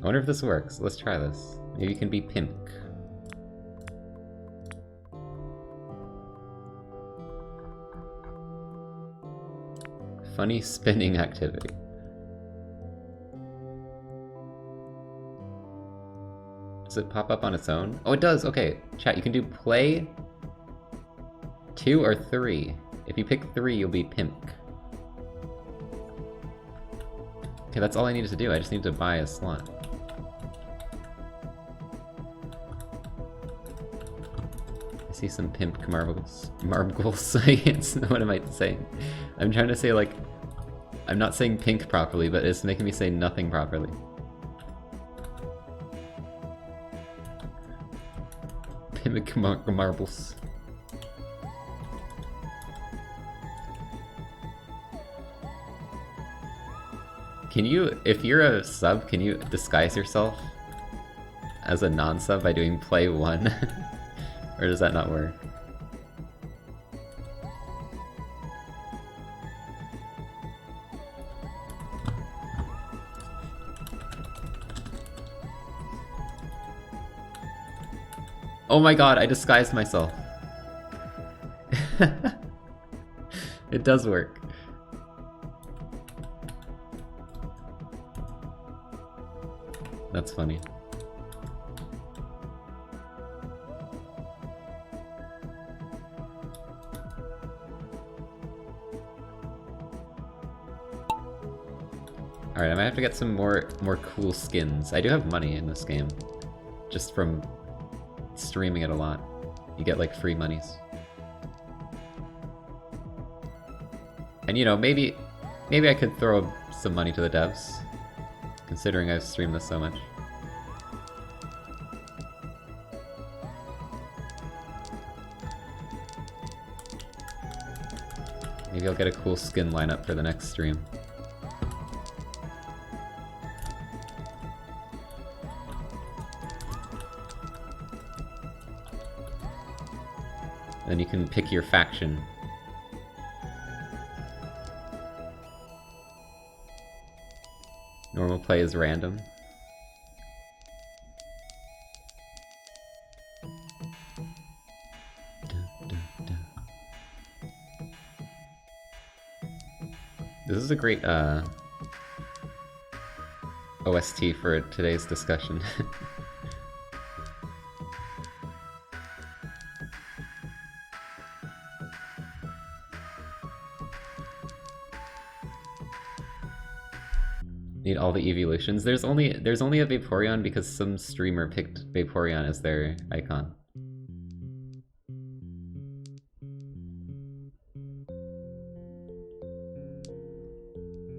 I wonder if this works. Let's try this. Maybe you can be pink. Funny spinning activity. Does it pop up on its own? Oh, it does! Okay, chat, you can do play 2 or 3. If you pick 3, you'll be pink. Okay, that's all I needed to do. I just need to buy a slot. I see some pimp marbles. What am I saying? I'm trying to say, like, I'm not saying pink properly, but it's making me say nothing properly. Pimp marbles. Can you, if you're a sub, can you disguise yourself as a non-sub by doing play 1? Or does that not work? Oh my god, I disguised myself. It does work. That's funny. Alright, I might have to get some more cool skins. I do have money in this game. Just from streaming it a lot. You get like free monies. And you know, maybe I could throw some money to the devs. Considering I've streamed this so much. Maybe I'll get a cool skin lineup for the next stream. Then you can pick your faction. Normal play is random. This is a great OST for today's discussion. Need all the evolutions. There's only a Vaporeon because some streamer picked Vaporeon as their icon.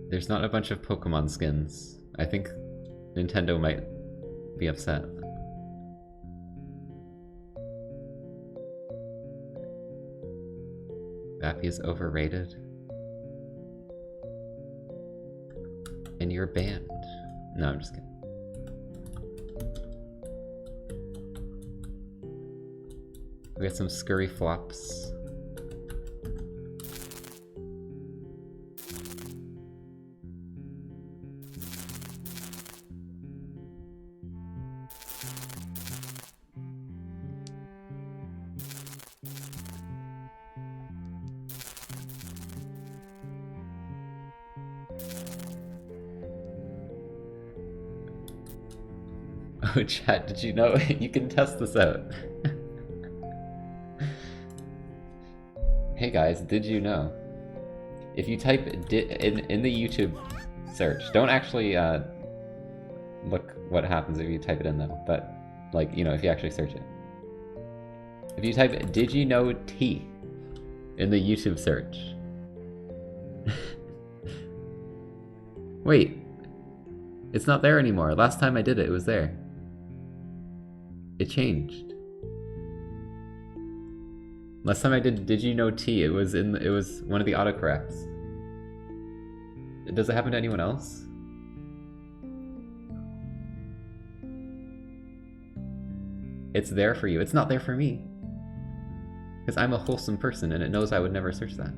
There's not a bunch of Pokemon skins. I think Nintendo might be upset. Vappy is overrated. And you're banned. No, I'm just kidding. We got some scurry flops. Oh, chat, did you know? You can test this out. Hey guys, did you know? If you type in the YouTube search, don't actually look what happens if you type it in though, but like, you know, if you actually search it. If you type "did you know T" in the YouTube search. Wait, it's not there anymore. Last time I did it, it was there. It changed. Last time I did you know T, it was one of the autocorrects. Does it happen to anyone else? It's there for you. It's not there for me. Because I'm a wholesome person and it knows I would never search that.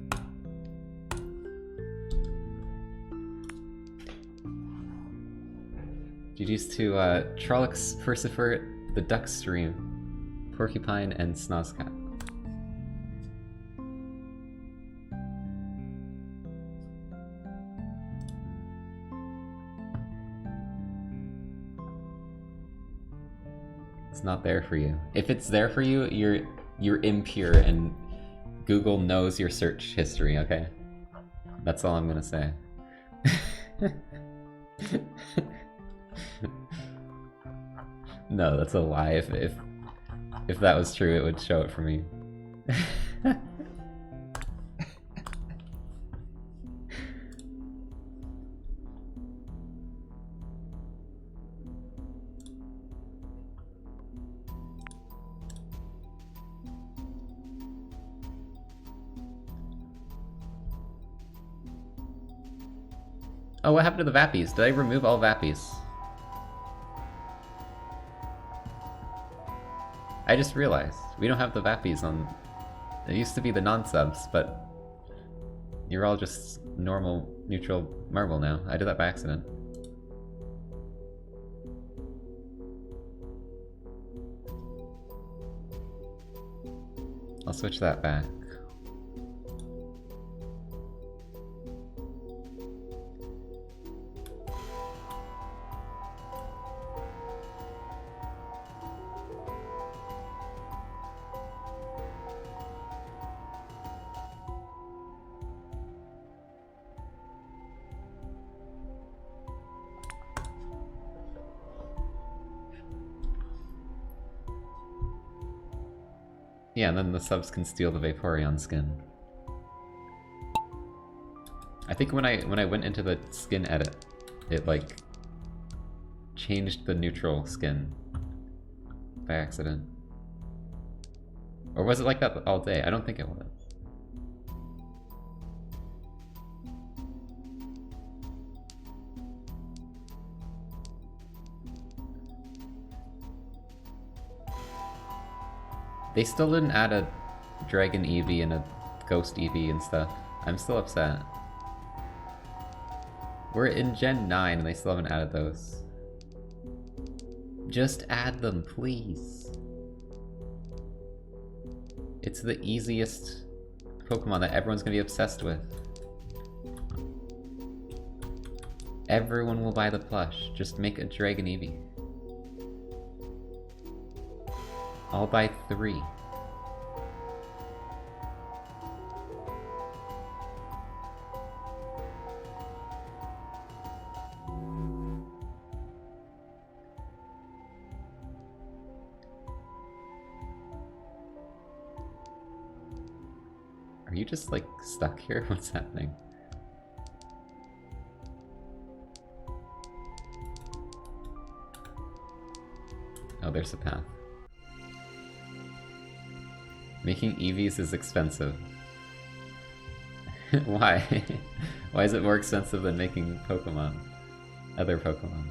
GG's to Trollocs, Versifert, the Duck Stream, Porcupine, and Snozcat. It's not there for you. If it's there for you, you're impure and Google knows your search history, okay? That's all I'm gonna say. No, that's a lie. If that was true, it would show it for me. Oh, what happened to the Vappies? Did I remove all Vappies? I just realized, we don't have the Vappies on... It used to be the non-subs, but... You're all just normal, neutral marble now. I did that by accident. I'll switch that back. Yeah, and then the subs can steal the Vaporeon skin. I think when I went into the skin edit, it like changed the neutral skin by accident. Or was it like that all day? I don't think it was. They still didn't add a Dragon Eevee and a Ghost Eevee and stuff. I'm still upset. We're in Gen 9 and they still haven't added those. Just add them, please. It's the easiest Pokemon that everyone's gonna be obsessed with. Everyone will buy the plush. Just make a Dragon Eevee. I'll buy 3. Are you just like stuck here? What's happening? Oh, there's a path. Making EVs is expensive. Why? Why is it more expensive than making Pokemon? Other Pokemon?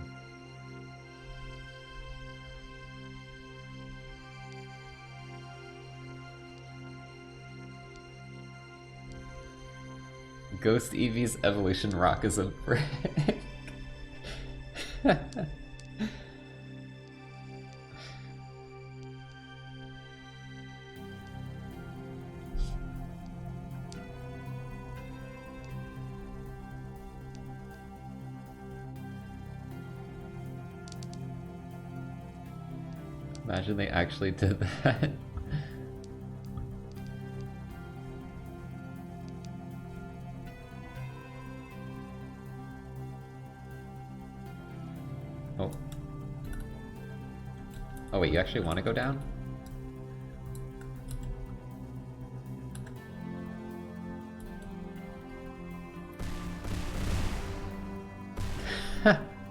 Ghost Eevee's evolution rock is a brick. Imagine they actually did that. Oh. Oh wait, you actually want to go down?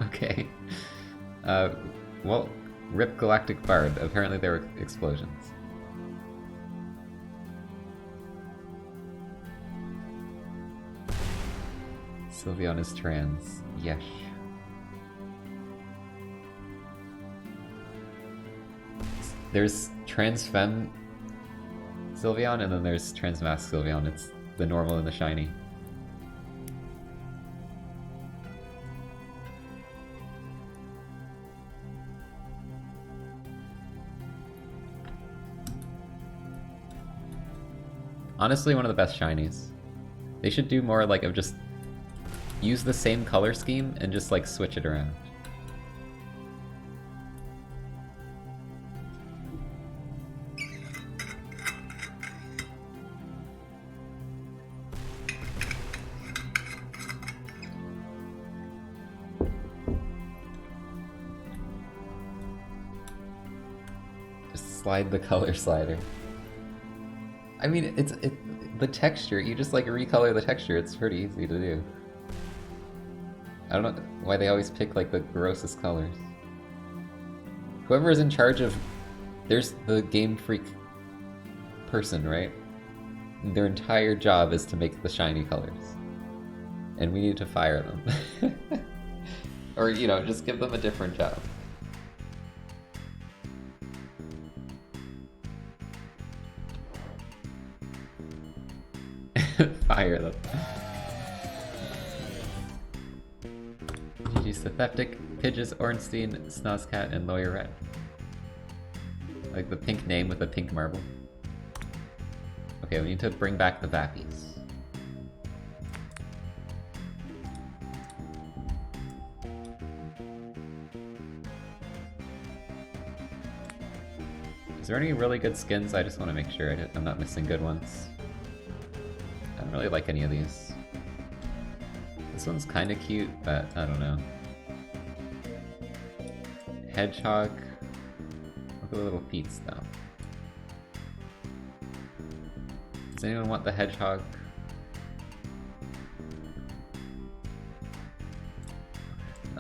Okay. Well, Rip Galactic Bard. Apparently there were explosions. Sylveon is trans. Yes. There's trans femme Sylveon, and then there's trans masc Sylveon. It's the normal and the shiny. Honestly, one of the best shinies. They should do more like of just use the same color scheme and just like switch it around. Just slide the color slider. I mean, the texture, you just like recolor the texture, it's pretty easy to do. I don't know why they always pick like the grossest colors. Whoever is in charge of, there's the Game Freak person, right? Their entire job is to make the shiny colors. And we need to fire them. Or, you know, just give them a different job. Fire them. GG Synthetic, Pidgeys, Ornstein, Snozcat, and Lawyer Red. Like the pink name with a pink marble. Okay, we need to bring back the Vappies. Is there any really good skins? I just want to make sure I'm not missing good ones. I don't really like any of these. This one's kind of cute, but I don't know. Hedgehog. Look at the little feet though. Does anyone want the hedgehog?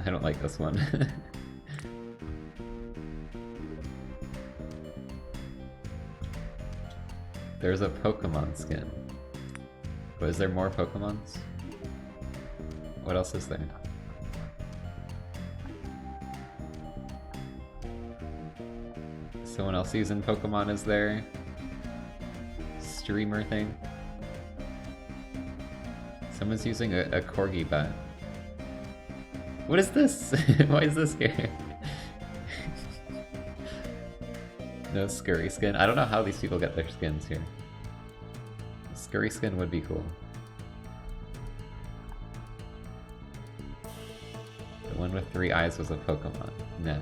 I don't like this one. There's a Pokemon skin. But is there more Pokemons? What else is there? Someone else using Pokemon is there? Streamer thing? Someone's using a corgi bat. What is this? Why is this here? No scurry skin. I don't know how these people get their skins here. Scurry skin would be cool. The one with 3 eyes was a Pokemon. Nah.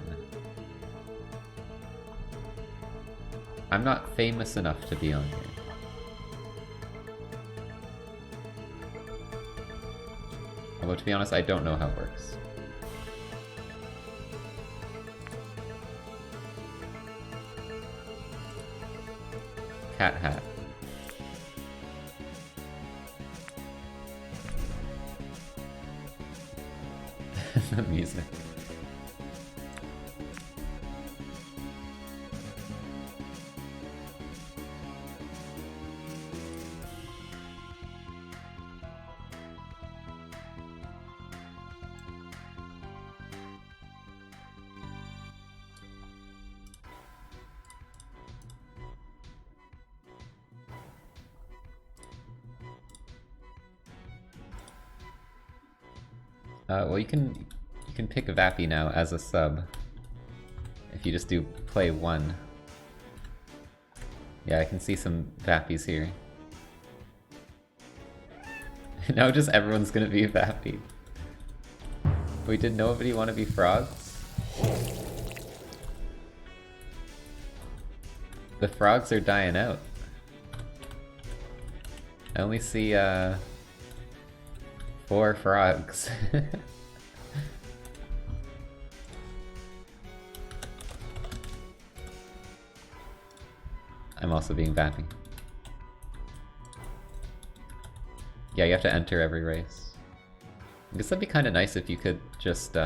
I'm not famous enough to be on here. Although to be honest, I don't know how it works. Cat hat. music. Well, you can pick Vappy now as a sub. If you just do play 1. Yeah, I can see some Vappies here. Now just everyone's gonna be Vappy. Wait, did nobody want to be frogs? The frogs are dying out. I only see 4 frogs. I'm also being Vappy. Yeah, you have to enter every race. I guess that'd be kind of nice if you could just, You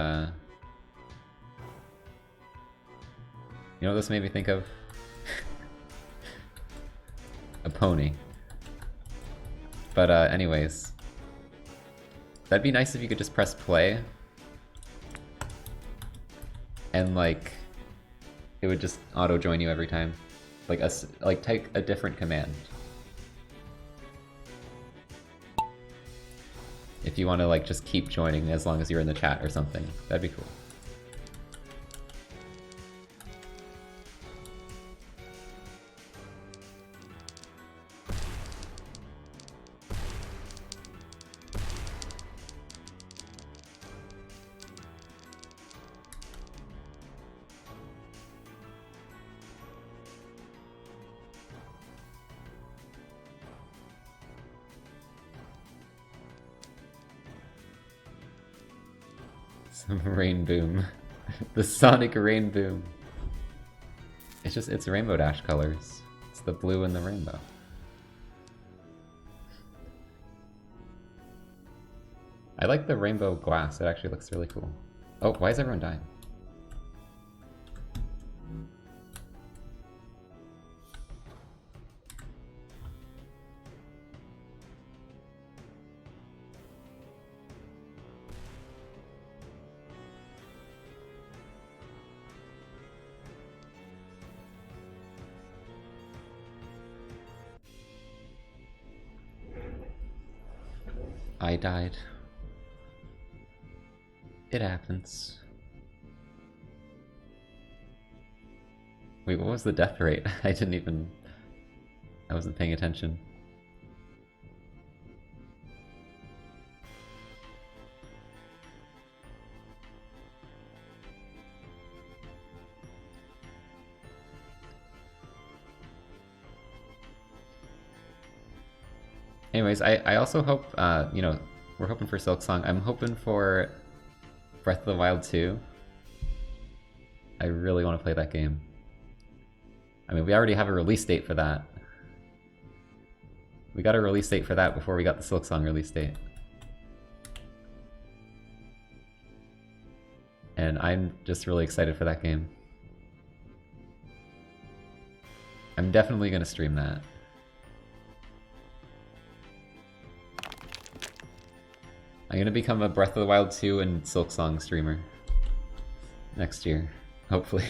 know what this made me think of? A pony. But anyways. That'd be nice if you could just press play. And like, it would just auto-join you every time. Like take a different command. If you want to like just keep joining as long as you're in the chat or something, that'd be cool. Some rain boom. The Sonic rain boom. It's Rainbow Dash colors. It's the blue and the rainbow. I like the rainbow glass. It actually looks really cool. Oh, why is everyone dying? I died. It happens. Wait, what was the death rate? I wasn't paying attention. Anyways, I also hope, you know, we're hoping for Silksong. I'm hoping for Breath of the Wild 2. I really want to play that game. I mean, we already have a release date for that. We got a release date for that before we got the Silksong release date. And I'm just really excited for that game. I'm definitely going to stream that. I'm gonna become a Breath of the Wild 2 and Silksong streamer next year, hopefully.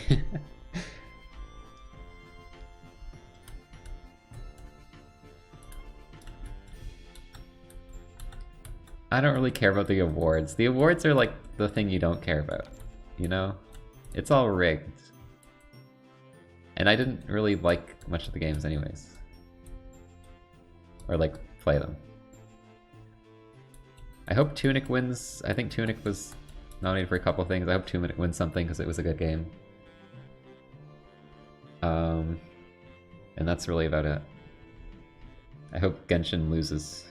I don't really care about the awards. The awards are like the thing you don't care about, you know? It's all rigged. And I didn't really like much of the games anyways. Or like, play them. I hope Tunic wins. I think Tunic was nominated for a couple things. I hope Tunic wins something because it was a good game. And that's really about it. I hope Genshin loses.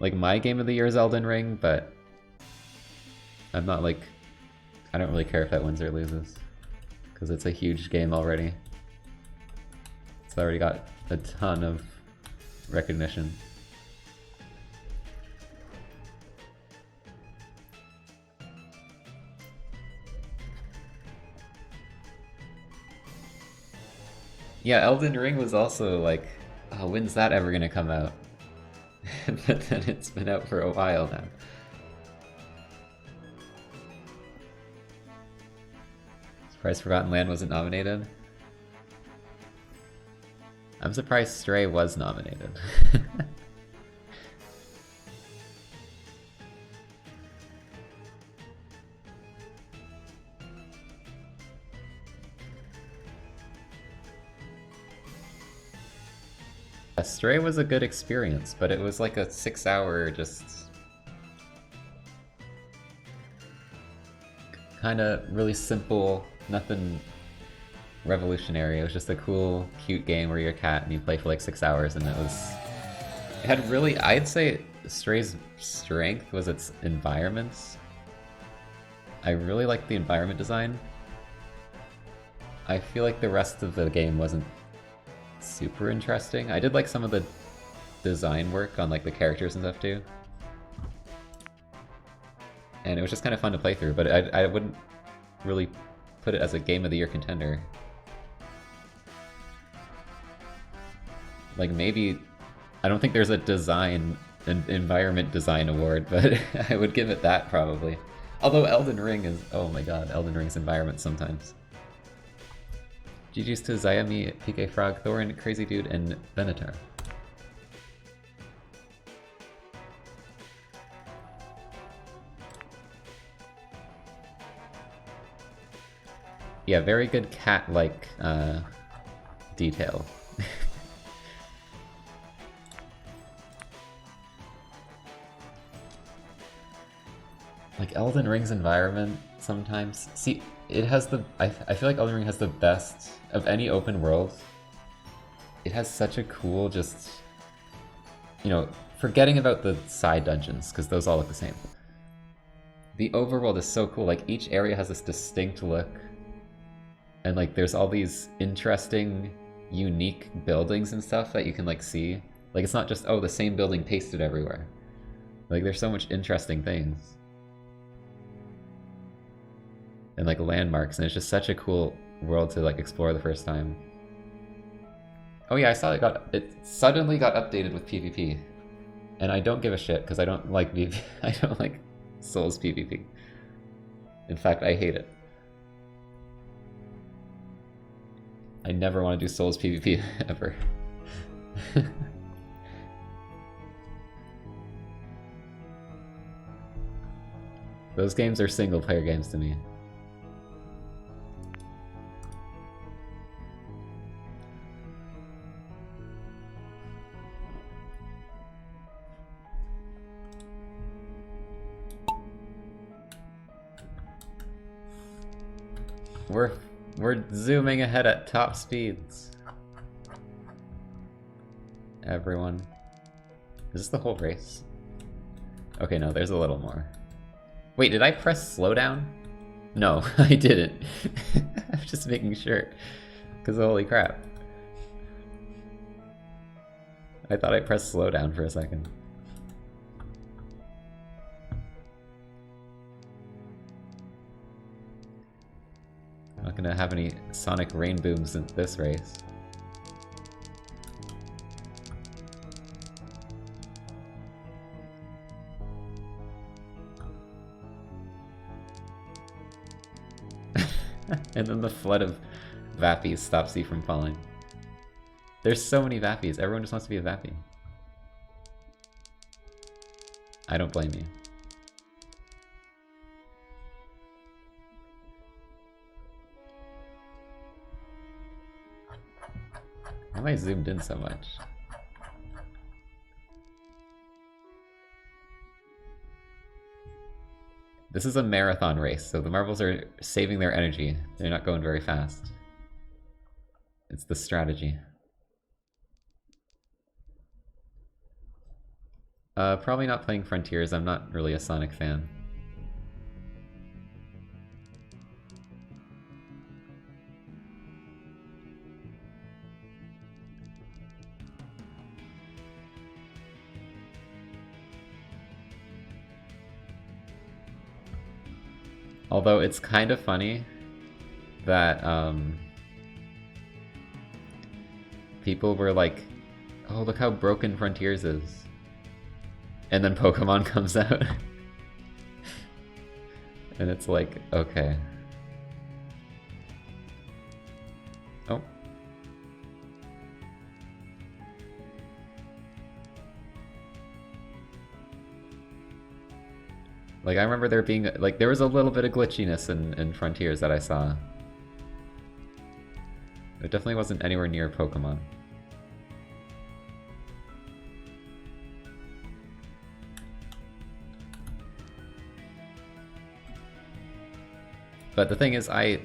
Like, my game of the year is Elden Ring, but I'm not like... I don't really care if that wins or loses. Because it's a huge game already. It's already got a ton of recognition. Yeah, Elden Ring was also like, oh, when's that ever gonna come out? But then it's been out for a while now. Surprised Forgotten Land wasn't nominated? I'm surprised Stray was nominated. Stray was a good experience, but it was like a 6-hour just kind of really simple, nothing revolutionary. It was just a cool, cute game where you're a cat and you play for like 6 hours, and it had really, I'd say Stray's strength was its environments. I really liked the environment design. I feel like the rest of the game wasn't super interesting. I did like some of the design work on like the characters and stuff too. And it was just kind of fun to play through, but I wouldn't really put it as a Game of the Year contender. Like maybe, I don't think there's a an environment design award, but I would give it that probably. Although Elden Ring is, oh my god, Elden Ring's environment sometimes. GG's to Xiaomi, PK Frog, Thorin, Crazy Dude, and Venator. Yeah, very good cat-like detail. Like Elden Ring's environment sometimes. See, it has the. I feel like Elden Ring has the best of any open world. It has such a cool, just. You know, forgetting about the side dungeons, because those all look the same. The overworld is so cool. Like, each area has this distinct look. And, like, there's all these interesting, unique buildings and stuff that you can, like, see. Like, it's not just, oh, the same building pasted everywhere. Like, there's so much interesting things. And like landmarks, and it's just such a cool world to like explore the first time. Oh yeah, I saw it suddenly got updated with PvP, and I don't give a shit because I don't like PvP. I don't like Souls PvP. In fact, I hate it. I never want to do Souls PvP ever. Those games are single player games to me. We're zooming ahead at top speeds. Everyone. Is this the whole race? Okay, no, there's a little more. Wait, did I press slow down? No, I didn't. I'm just making sure. Because holy crap. I thought I pressed slow down for a second. Not gonna have any sonic rain booms in this race. And then the flood of Vappies stops you from falling. There's so many Vappies. Everyone just wants to be a Vappy. I don't blame you. Why am I zoomed in so much? This is a marathon race, so the marbles are saving their energy. They're not going very fast. It's the strategy. Probably not playing Frontiers. I'm not really a Sonic fan. Although it's kind of funny that people were like, oh, look how broken Frontiers is. And then Pokemon comes out. And it's like, okay. Oh. Like, I remember there being, like, there was a little bit of glitchiness in Frontiers that I saw. It definitely wasn't anywhere near Pokemon. But the thing is, I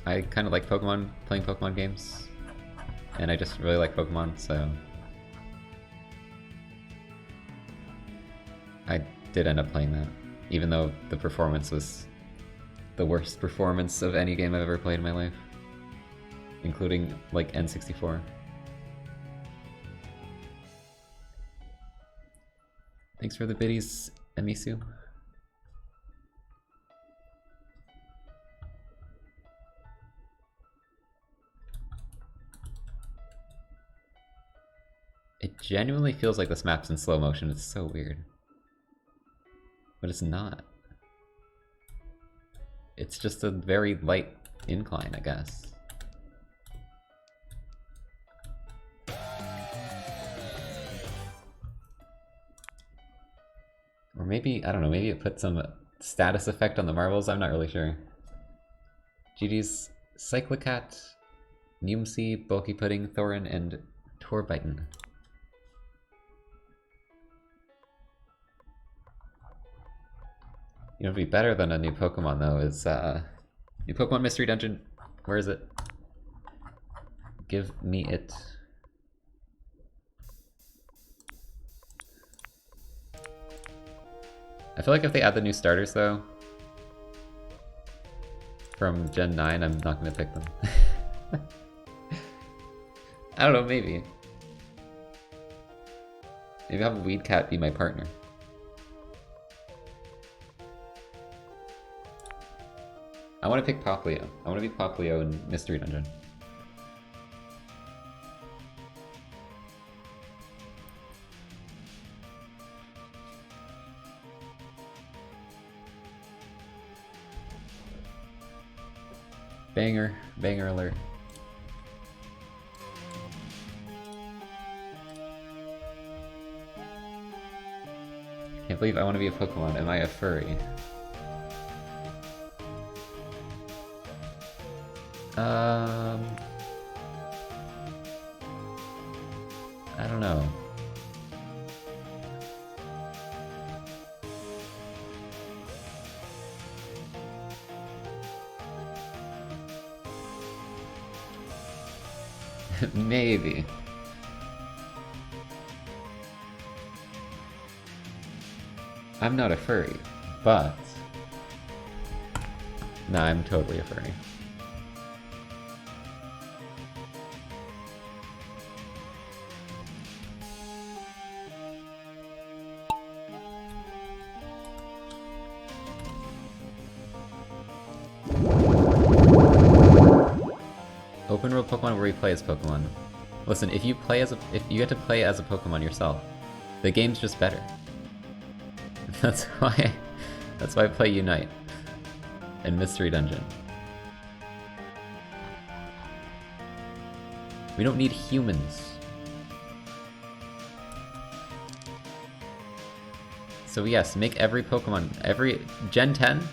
kind of like Pokemon, playing Pokemon games. And I just really like Pokemon, so... I did end up playing that. Even though the performance was the worst performance of any game I've ever played in my life. Including, like, N64. Thanks for the biddies, Emisu. It genuinely feels like this map's in slow motion. It's so weird. But it's not. It's just a very light incline, I guess. Or maybe, I don't know, maybe it put some status effect on the marbles, I'm not really sure. GG's Cyclicat, Numsy, Bulky Pudding, Thorin, and Torbiton. You know, it'd be better than a new Pokemon, though, is, new Pokemon Mystery Dungeon. Where is it? Give me it. I feel like if they add the new starters, though, from Gen 9, I'm not going to pick them. I don't know, maybe. Maybe I'll have Weedcat be my partner. I want to pick Poplio. I want to be Poplio in Mystery Dungeon. Banger. Banger alert. Can't believe I want to be a Pokemon. Am I a furry? I don't know. Maybe. I'm not a furry, but... Nah, I'm totally a furry. Open world Pokemon where you play as Pokemon. Listen, if you get to play as a Pokemon yourself, the game's just better. That's why I play Unite and Mystery Dungeon. We don't need humans. So yes, make every Pokemon, every Gen 10,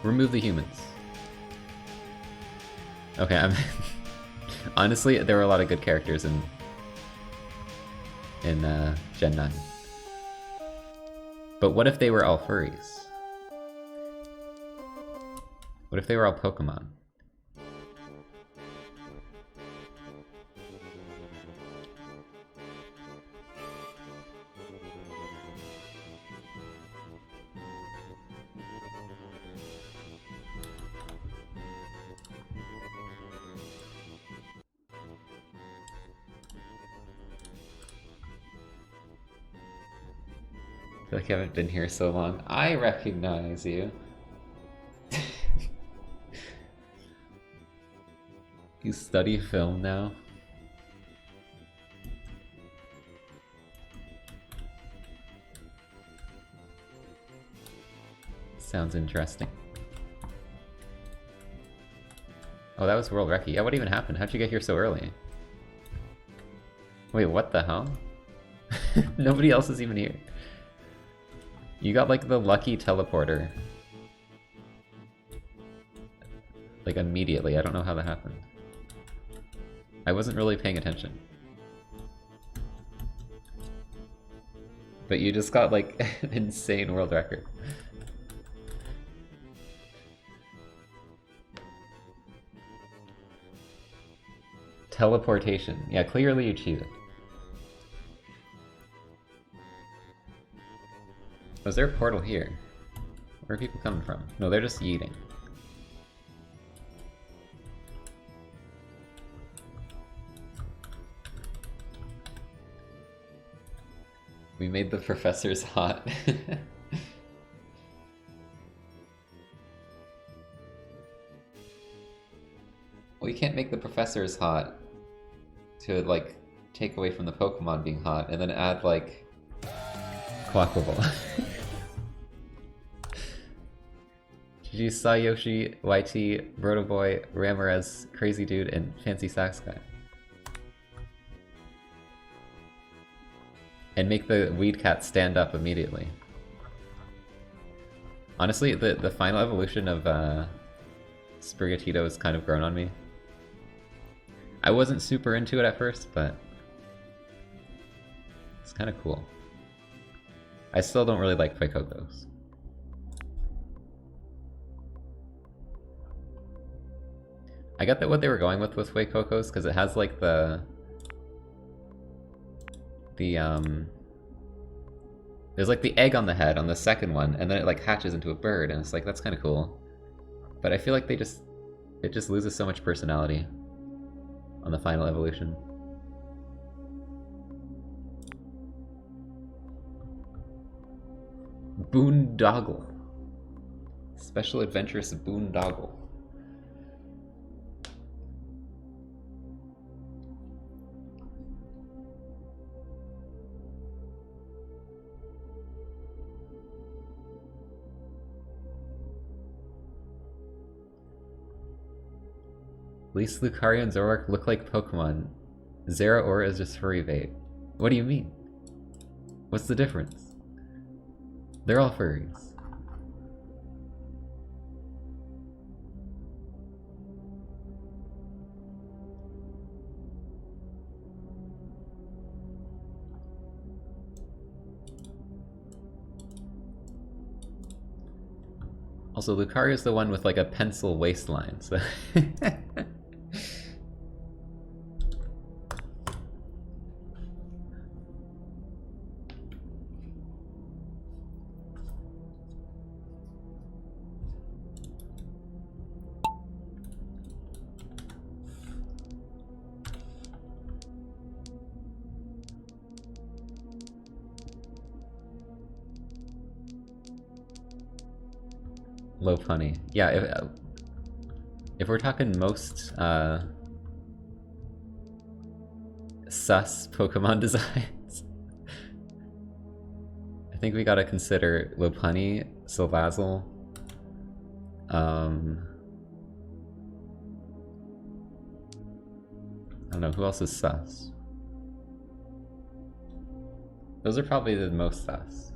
remove the humans. Okay, honestly, there were a lot of good characters in Gen 9. But what if they were all furries? What if they were all Pokemon? I feel like I haven't been here so long. I recognize you. You study film now? Sounds interesting. Oh, that was World Recce. Yeah, what even happened? How'd you get here so early? Wait, what the hell? Nobody else is even here. You got like the lucky teleporter. Like immediately, I don't know how that happened. I wasn't really paying attention. But you just got like an insane world record. Teleportation. Yeah, clearly you cheated. Was there a portal here? Where are people coming from? No, they're just yeeting. We made the professors hot. We can't make the professors hot to, like, take away from the Pokemon being hot, and then add, like, Quackable. GG Sayoshi, YT, Brotoboy, Ramirez, Crazy Dude, and Fancy Sax Guy. And make the Weed Cat stand up immediately. Honestly, the final evolution of Sprigatito has kind of grown on me. I wasn't super into it at first, but it's kind of cool. I still don't really like Fuecoco's. I got that what they were going with Fuecoco's because it has like the there's like the egg on the head on the second one, and then it like hatches into a bird, and it's like that's kind of cool. But I feel like it just loses so much personality on the final evolution. Boondoggle. Special Adventurous Boondoggle. At least Lucario and Zoroark look like Pokemon. Zeraora is just furry bait. What do you mean? What's the difference? They're all furries. Also, Lucario is the one with like a pencil waistline, so... Low punny. Yeah, if we're talking most sus Pokemon designs, I think we gotta consider Lopunny, Salazzle, I don't know, who else is sus? Those are probably the most sus.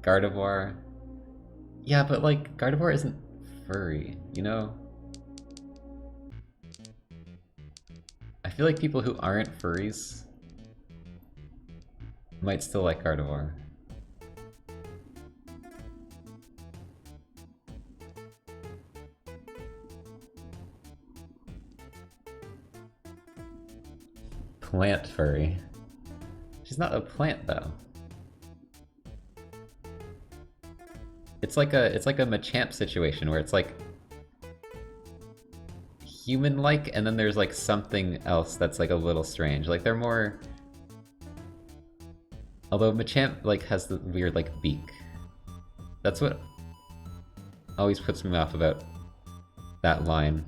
Gardevoir. Yeah, but like, Gardevoir isn't furry, you know? I feel like people who aren't furries might still like Gardevoir. Plant furry. She's not a plant though. It's like a Machamp situation where it's like human-like, and then there's like something else that's like a little strange. Like they're more, although Machamp like has the weird like beak. That's what always puts me off about that line.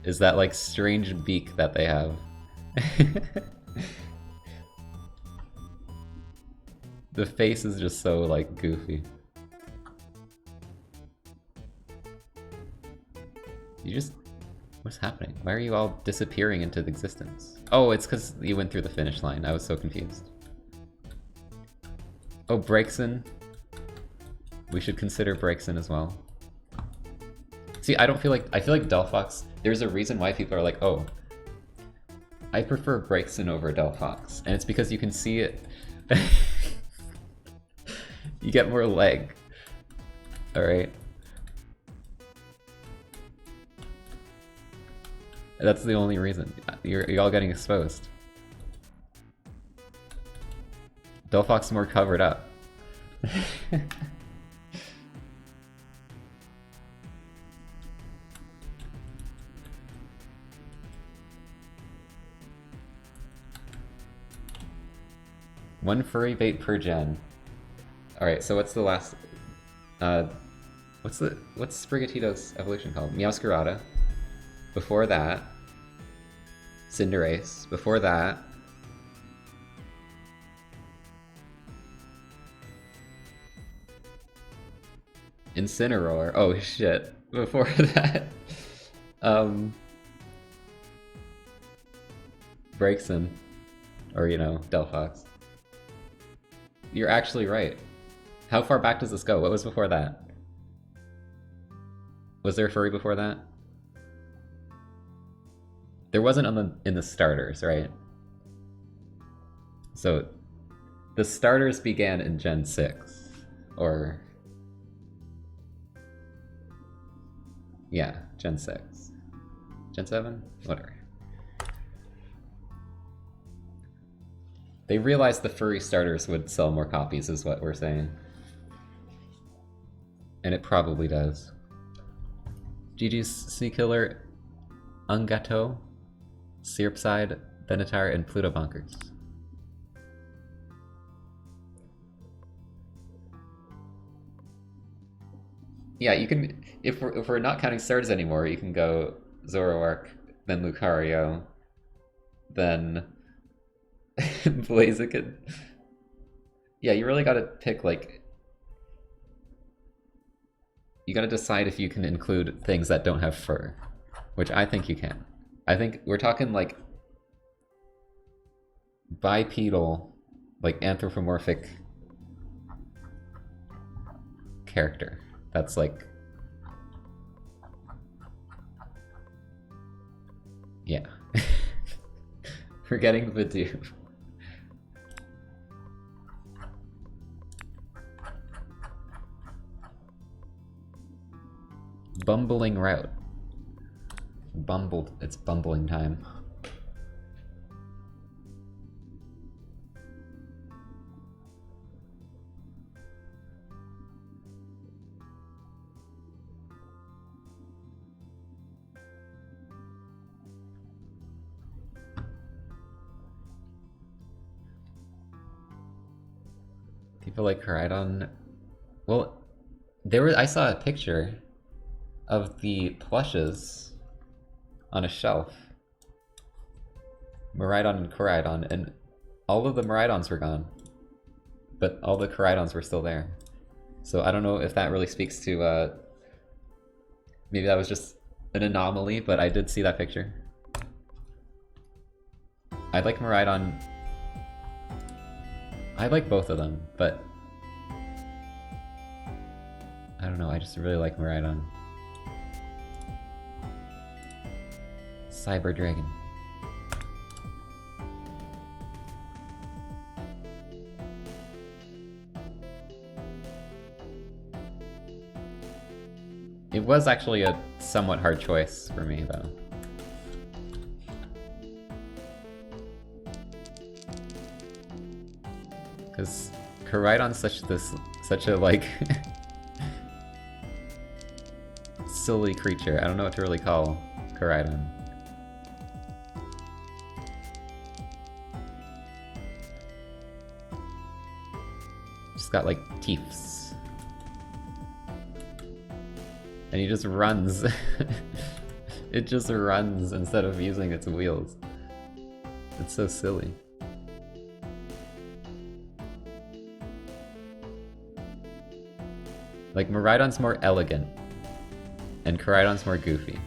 Is that like strange beak that they have. The face is just so, like, goofy. You just... What's happening? Why are you all disappearing into existence? Oh, it's because you went through the finish line. I was so confused. Oh, Breakson. We should consider Breakson as well. See, I feel like Delphox, there's a reason why people are like, oh, I prefer Breakson over Delphox. And it's because you can see it. You get more leg. Alright. That's the only reason. You're all getting exposed. Delphox is more covered up. One furry bait per gen. Alright, so what's the last... what's Sprigatito's evolution called? Meowscarada. Before that... Cinderace. Before that... Incineroar. Oh shit. Before that... Breakson. Or, you know, Delphox. You're actually right. How far back does this go? What was before that? Was there a furry before that? There wasn't in the starters, right? So the starters began in Gen 6. Or... yeah, Gen 6. Gen 7? Whatever. They realized the furry starters would sell more copies, is what we're saying. And it probably does. GG's Seakiller, Ungato, Syrupside, Benatar, and Pluto Bonkers. Yeah, you can, if we're not counting starters anymore, you can go Zoroark, then Lucario, then Blaziken. Yeah, you really gotta pick, like... You gotta decide if you can include things that don't have fur. Which I think you can. I think we're talking, like... bipedal, like, anthropomorphic... character. That's, like... yeah. Forgetting Vidoof. Bumbling route. It's bumbling time. People like Koraidon. Well, I saw a picture of the plushes on a shelf. Miraidon and Koraidon, and all of the Miraidons were gone. But all the Koraidons were still there. So I don't know if that really speaks to, maybe that was just an anomaly, but I did see that picture. I like Miraidon. I like both of them, but I don't know, I just really like Miraidon. Cyber Dragon. It was actually a somewhat hard choice for me, though. Because Koraidon's such a, like, silly creature. I don't know what to really call Koraidon. Just got, like, teeths. And he just runs. It just runs instead of using its wheels. It's so silly. Like, Miraidon's more elegant, and Koraidon's more goofy.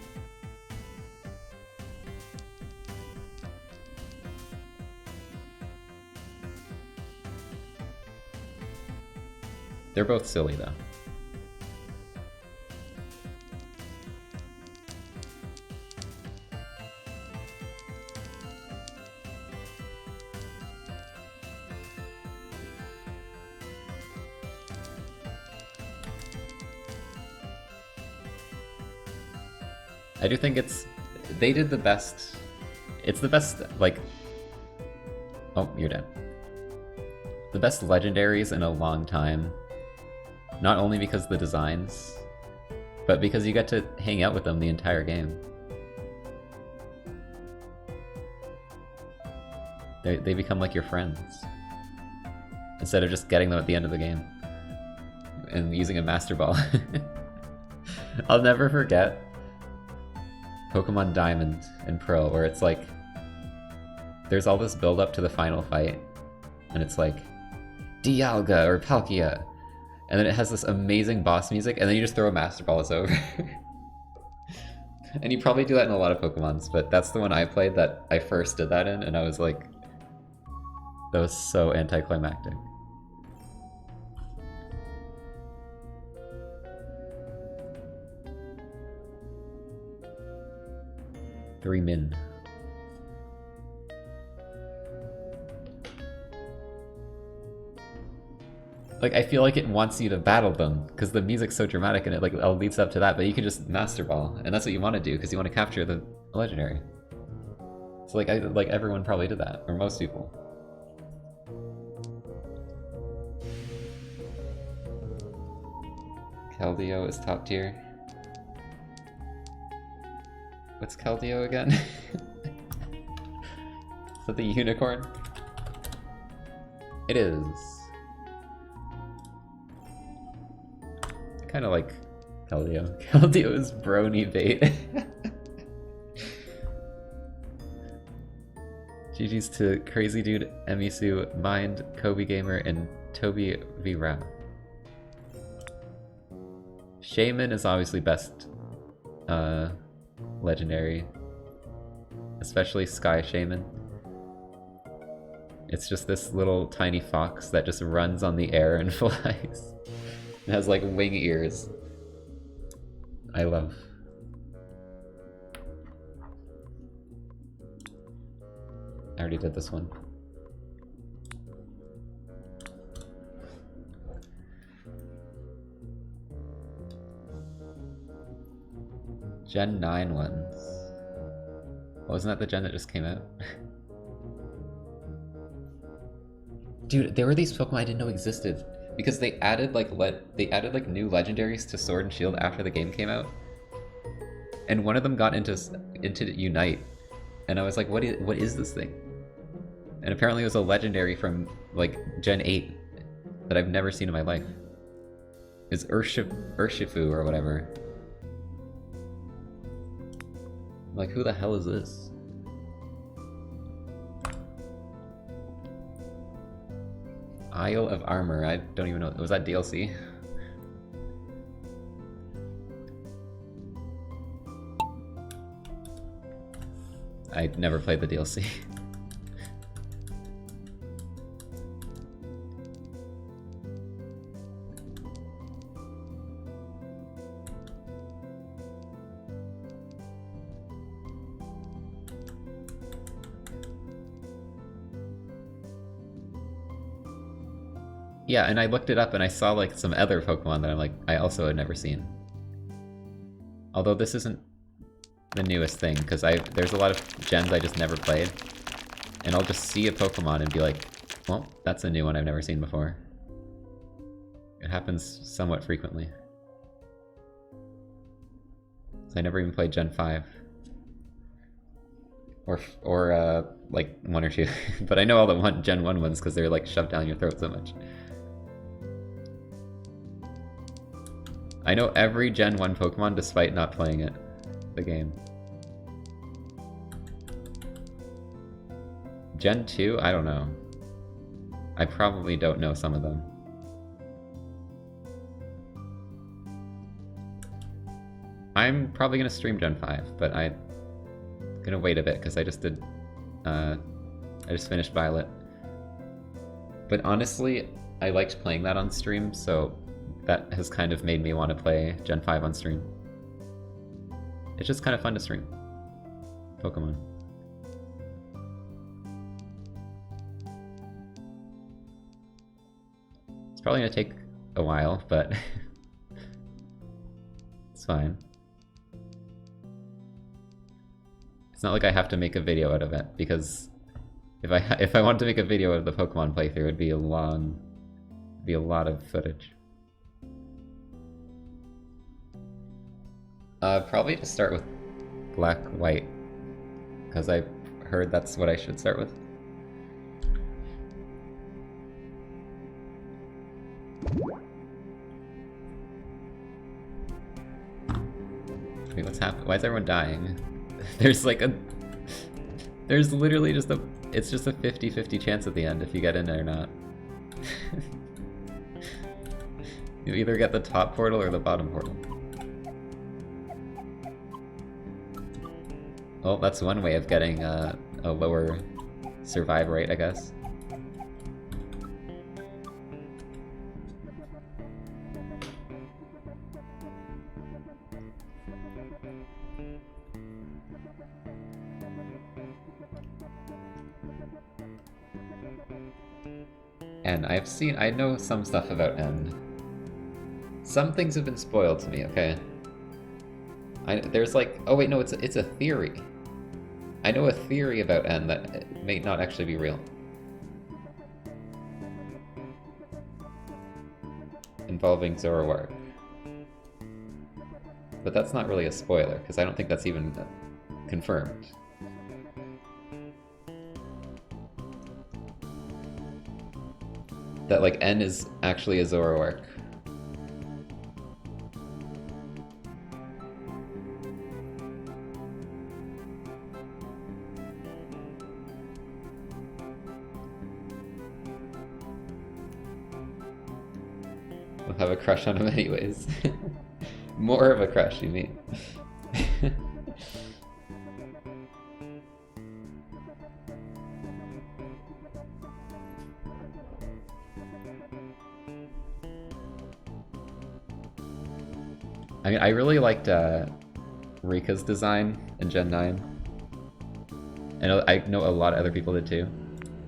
They're both silly, though. I do think they did the best. It's the best, like... Oh, you're dead. The best legendaries in a long time. Not only because of the designs, but because you get to hang out with them the entire game. They become like your friends. Instead of just getting them at the end of the game. And using a Master Ball. I'll never forget Pokemon Diamond and Pearl, where it's like, there's all this build up to the final fight, and it's like, Dialga or Palkia, and then it has this amazing boss music, and then you just throw a Master Ball, it's over. And you probably do that in a lot of Pokemons, but that's the one I played that I first did that in, and I was like, that was so anticlimactic. Three min. Like, I feel like it wants you to battle them, because the music's so dramatic and it like all leads up to that, but you can just Master Ball, and that's what you want to do, because you want to capture the legendary. So like, everyone probably did that, or most people. Keldeo is top tier. What's Keldeo again? Is that the unicorn? It is. I kind of like Keldeo. Keldeo is brony bait. GG's to Crazy Dude, Emisu, Mind, Kobe Gamer, and Toby V. Rao. Shaman is obviously best legendary, especially Sky Shaman. It's just this little tiny fox that just runs on the air and flies. It has like wing ears. I love. I already did this one. Gen 9 ones. Wasn't that the gen that just came out? Dude, there were these Pokemon I didn't know existed. Because they added like new legendaries to Sword and Shield after the game came out. And one of them got into Unite. And I was like, what is this thing? And apparently it was a legendary from like Gen 8 that I've never seen in my life. It's Urshifu or whatever. Like, who the hell is this? Isle of Armor. I don't even know. Was that DLC? I never played the DLC. Yeah, and I looked it up and I saw like some other Pokemon that I'm like, I also had never seen. Although this isn't the newest thing, because there's a lot of gens I just never played. And I'll just see a Pokemon and be like, well, that's a new one I've never seen before. It happens somewhat frequently. So I never even played Gen 5. Or like 1 or 2. But I know all the Gen 1 ones because they're like shoved down your throat so much. I know every Gen 1 Pokemon despite not playing it, the game. Gen 2? I don't know. I probably don't know some of them. I'm probably gonna stream Gen 5, but I'm gonna wait a bit because I just finished Violet. But honestly, I liked playing that on stream, so that has kind of made me want to play Gen 5 on stream. It's just kind of fun to stream Pokemon. It's probably gonna take a while, but it's fine. It's not like I have to make a video out of it, because if I wanted to make a video of the Pokemon playthrough, it'd be a lot of footage. Probably just start with black, white, because I heard that's what I should start with. Wait, what's happening? Why is everyone dying? There's literally just it's just a 50-50 chance at the end if you get in there or not. You either get the top portal or the bottom portal. Well, that's one way of getting a lower survive rate, I guess. And I know some stuff about N. Some things have been spoiled to me, okay? There's like, oh wait, no, it's a theory. I know a theory about N that may not actually be real. Involving Zoroark. But that's not really a spoiler, because I don't think that's even confirmed. That like N is actually a Zoroark. I'll have a crush on him anyways. More of a crush, you mean? I mean, I really liked Rika's design in Gen 9. I know a lot of other people did too,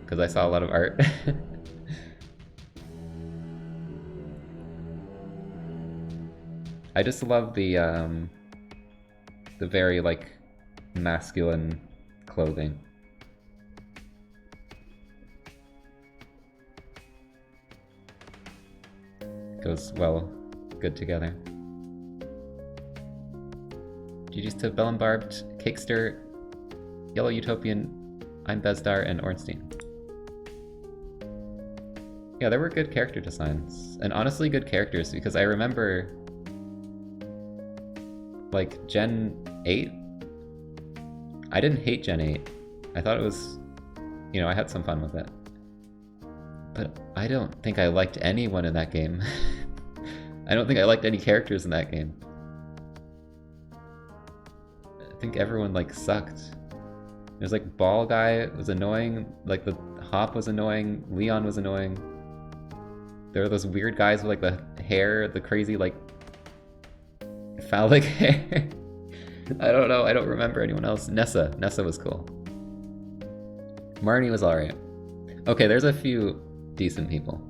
because I saw a lot of art. I just love the very like masculine clothing. Goes good together. GG's to Bell and Barbed, Cakester, Yellow Utopian, I'm Bezdar, and Ornstein. Yeah, there were good character designs, and honestly good characters, because I remember like Gen 8, I didn't hate Gen 8. I thought it was, you know, I had some fun with it. But I don't think I liked anyone in that game. I don't think I liked any characters in that game. I think everyone like sucked. There's like Ball Guy was annoying, like the Hop was annoying, Leon was annoying. There were those weird guys with like the hair, the crazy like phallic hair. I don't know, I don't remember anyone else. Nessa was cool. Marnie was alright. Okay, there's a few decent people.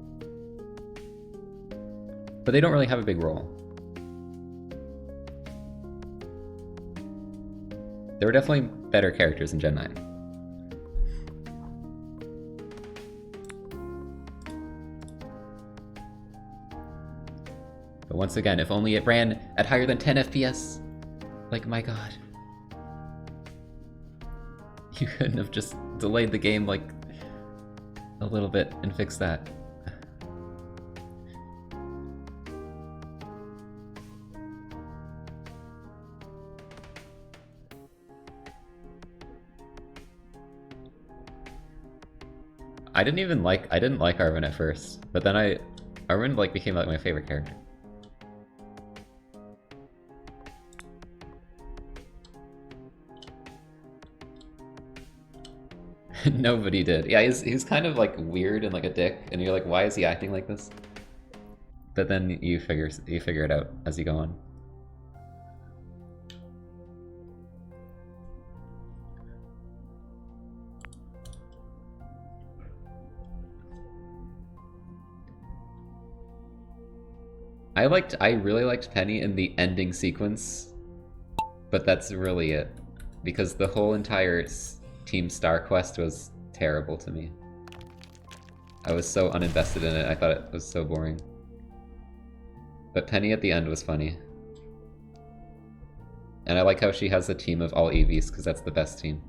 But they don't really have a big role. There were definitely better characters in Gen 9. But once again, if only it ran at higher than 10 FPS. Like, my god. You couldn't have just delayed the game like a little bit and fixed that. I didn't like Arven at first, but then Arven like became like my favorite character. Nobody did. Yeah, he's kind of like weird and like a dick, and you're like, why is he acting like this? But then you figure it out as you go on. I really liked Penny in the ending sequence, but that's really it. Because the whole entire Team Star quest was terrible to me. I was so uninvested in it, I thought it was so boring. But Penny at the end was funny. And I like how she has a team of all Eevees, because that's the best team.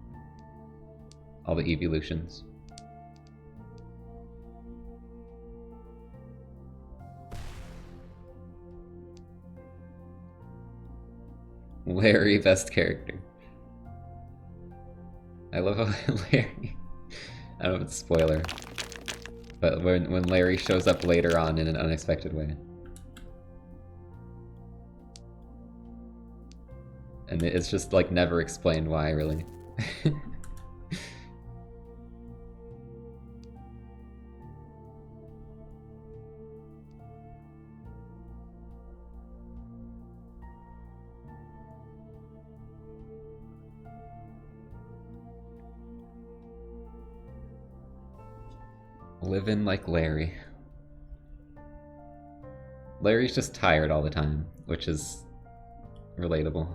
All the evolutions. Larry, best character. I love how Larry... I don't know if it's a spoiler. But when Larry shows up later on in an unexpected way. And it's just like never explained why, really. Living like Larry. Larry's just tired all the time, which is relatable.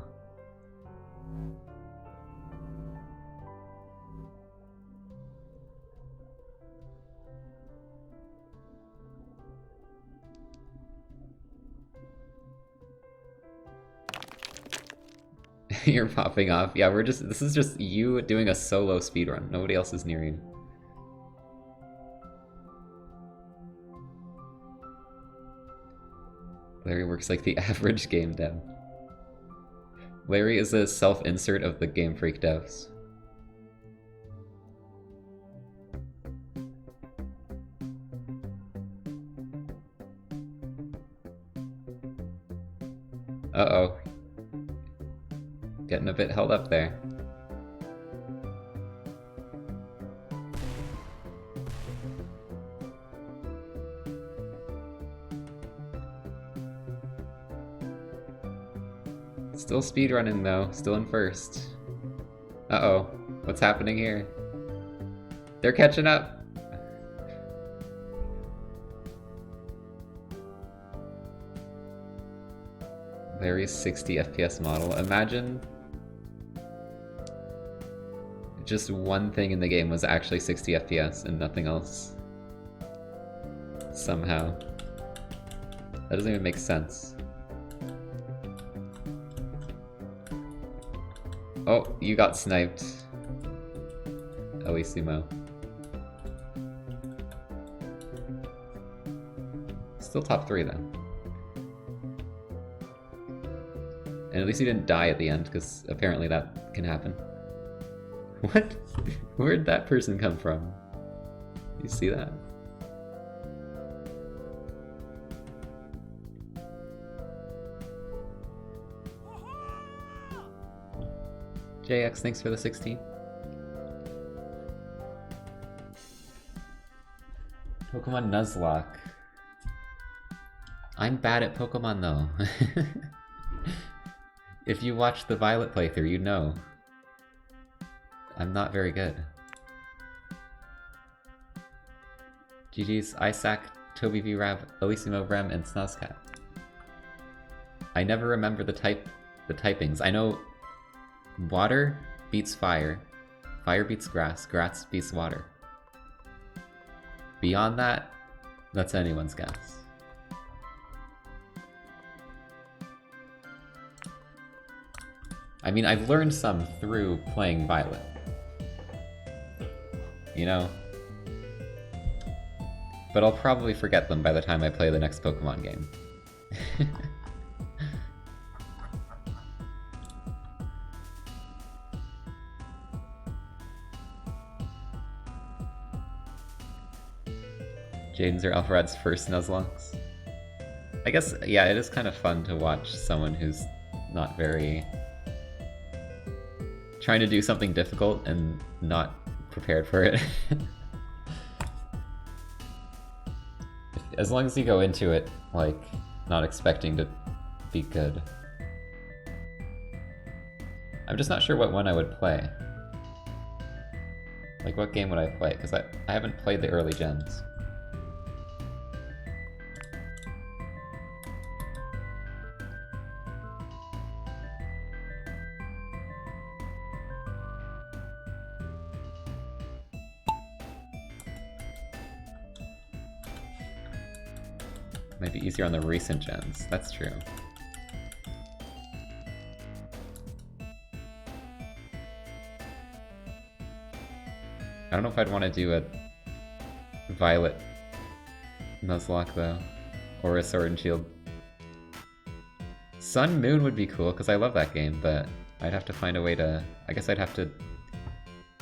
You're popping off. Yeah, this is just you doing a solo speedrun. Nobody else is near you. Larry works like the average game dev. Larry is a self-insert of the Game Freak devs. Uh-oh. Getting a bit held up there. Still speedrunning though, still in first. Uh-oh, what's happening here? They're catching up! Larry's 60 FPS model. Imagine just one thing in the game was actually 60 FPS and nothing else. Somehow. That doesn't even make sense. Oh, you got sniped. Elissimo. Still top 3 though. And at least you didn't die at the end, because apparently that can happen. What? Where'd that person come from? You see that? JX, thanks for the 16. Pokemon Nuzlocke. I'm bad at Pokemon though. If you watched the Violet playthrough, you know. I'm not very good. GG's Isaac, Toby V Rab, Elissimo Rem, and Snozcat. I never remember the typings. I know water beats fire, fire beats grass, grass beats water. Beyond that, that's anyone's guess. I mean, I've learned some through playing Violet. You know? But I'll probably forget them by the time I play the next Pokemon game. Jaden's or Alfred's first Nuzlocks. I guess, yeah, it is kind of fun to watch someone who's not very... trying to do something difficult and not prepared for it. As long as you go into it, like, not expecting to be good. I'm just not sure what one I would play. Like, what game would I play? Because I haven't played the early gens. Might be easier on the recent gens, that's true. I don't know if I'd want to do a Violet Nuzlocke though, or a Sword and Shield. Sun Moon would be cool, because I love that game, but I'd have to find a way to... I guess I'd have to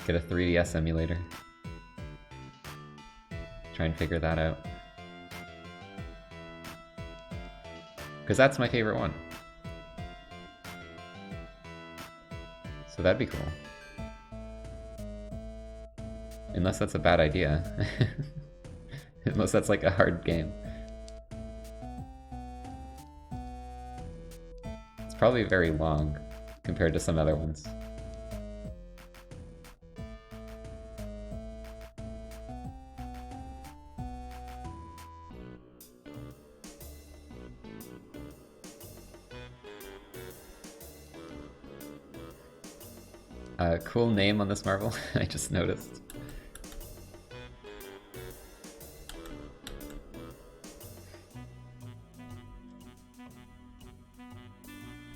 get a 3DS emulator. Try and figure that out. Because that's my favorite one. So that'd be cool. Unless that's a bad idea. Unless that's like a hard game. It's probably very long compared to some other ones. Cool name on this marble, I just noticed.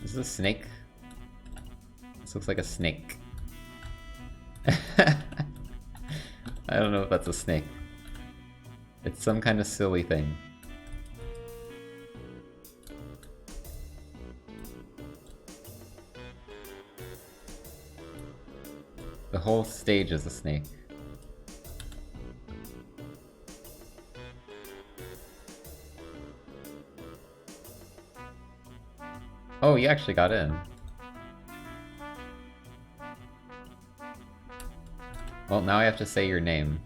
Is this a snake? This looks like a snake. I don't know if that's a snake. It's some kind of silly thing. The whole stage is a snake. Oh, you actually got in. Well, now I have to say your name.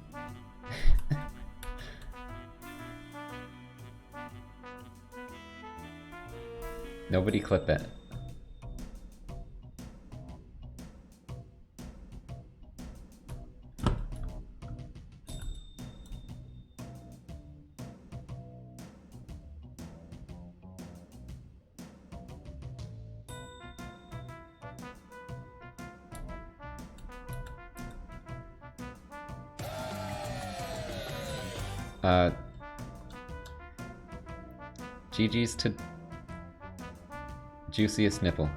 Nobody clip it. GG's to Juiciest Nipple.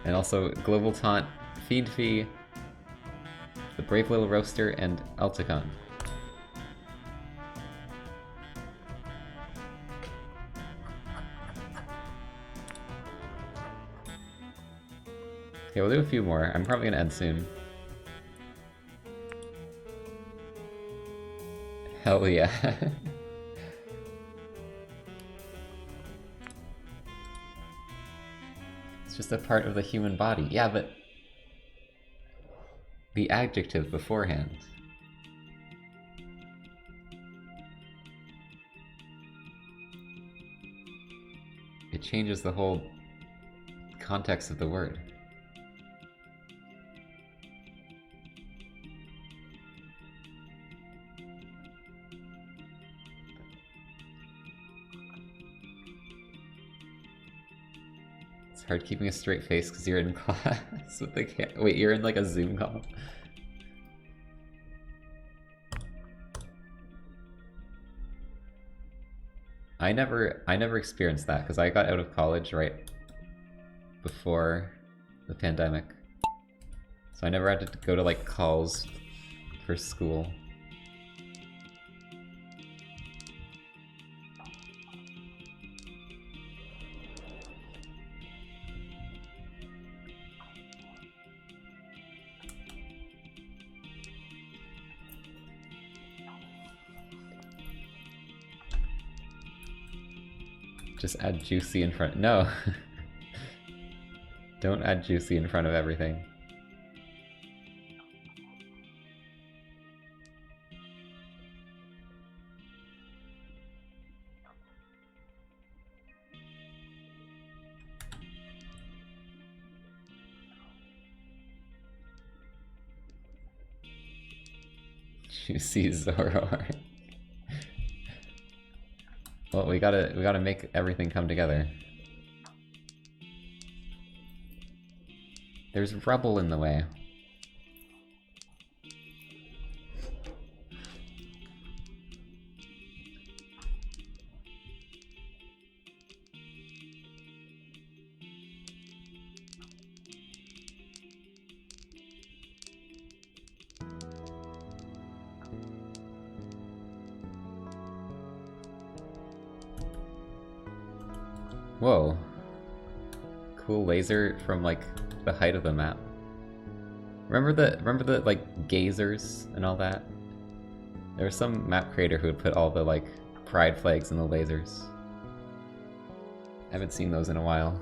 And also Global Taunt, Feed Fee, The Brave Little Roaster, and Alticon. Okay, we'll do a few more. I'm probably gonna end soon. Hell yeah. It's just a part of the human body. Yeah, but the adjective beforehand. It changes the whole context of the word. Hard keeping a straight face because you're in class with the wait, you're in like a Zoom call? I never experienced that because I got out of college right before the pandemic. So I never had to go to like calls for school. Just add juicy in front. No. Don't add juicy in front of everything. Juicy Zoroark. Well, we gotta make everything come together. There's rubble in the way. Whoa. Cool laser from like the height of the map. Remember the like gazers and all that? There was some map creator who would put all the like pride flags in the lasers. I haven't seen those in a while.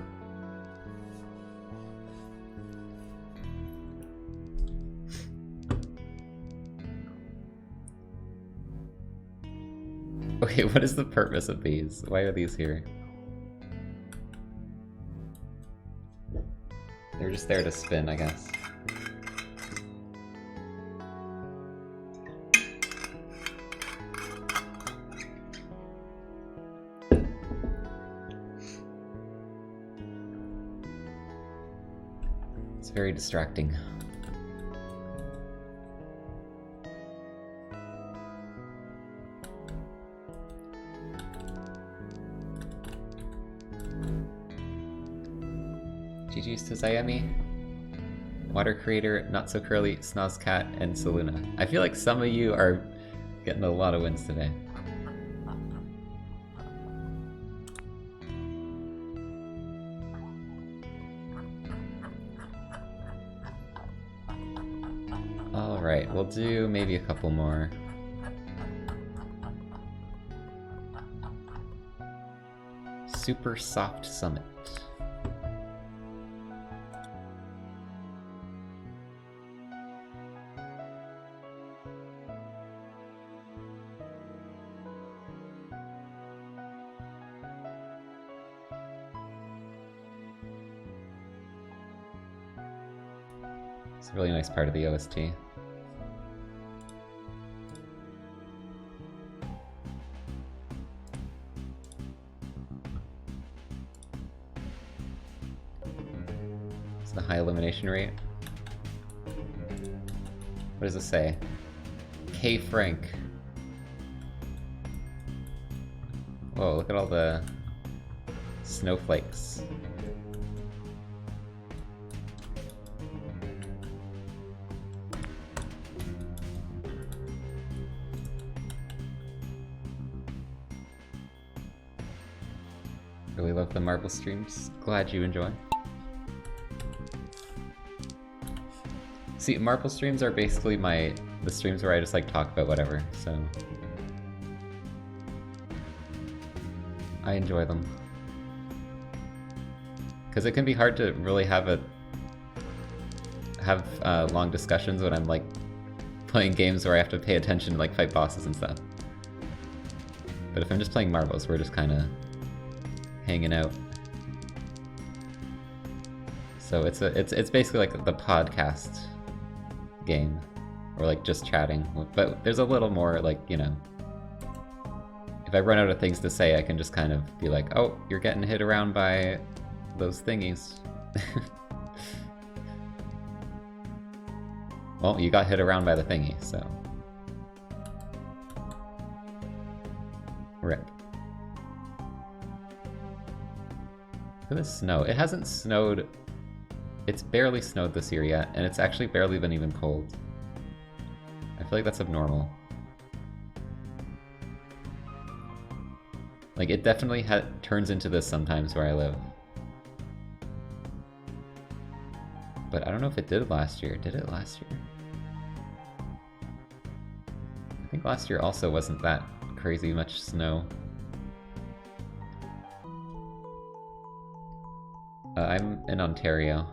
Okay, what is the purpose of these? Why are these here? They're just there to spin, I guess. It's very distracting. GG's to Zayemi, Water Creator, Not So Curly, Snozcat, and Saluna. I feel like some of you are getting a lot of wins today. Alright, we'll do maybe a couple more. Super Soft Summit. It's a really nice part of the OST. It's the high elimination rate. What does it say? K. Frank. Whoa, look at all the snowflakes. Really love the marble streams. Glad you enjoy. See, marble streams are basically the streams where I just like talk about whatever, so I enjoy them. Because it can be hard to really have long discussions when I'm like playing games where I have to pay attention to like fight bosses and stuff. But if I'm just playing marbles, we're just kind of hanging out. So it's basically like the podcast game, or like just chatting. But there's a little more like, you know, if I run out of things to say, I can just kind of be like, oh, you're getting hit around by those thingies. Well, you got hit around by the thingy, so rip. Look at the snow. It hasn't snowed. It's barely snowed this year yet, and it's actually barely been even cold. I feel like that's abnormal. Like, it definitely turns into this sometimes where I live. But I don't know if it did last year. Did it last year? I think last year also wasn't that crazy much snow. I'm in Ontario.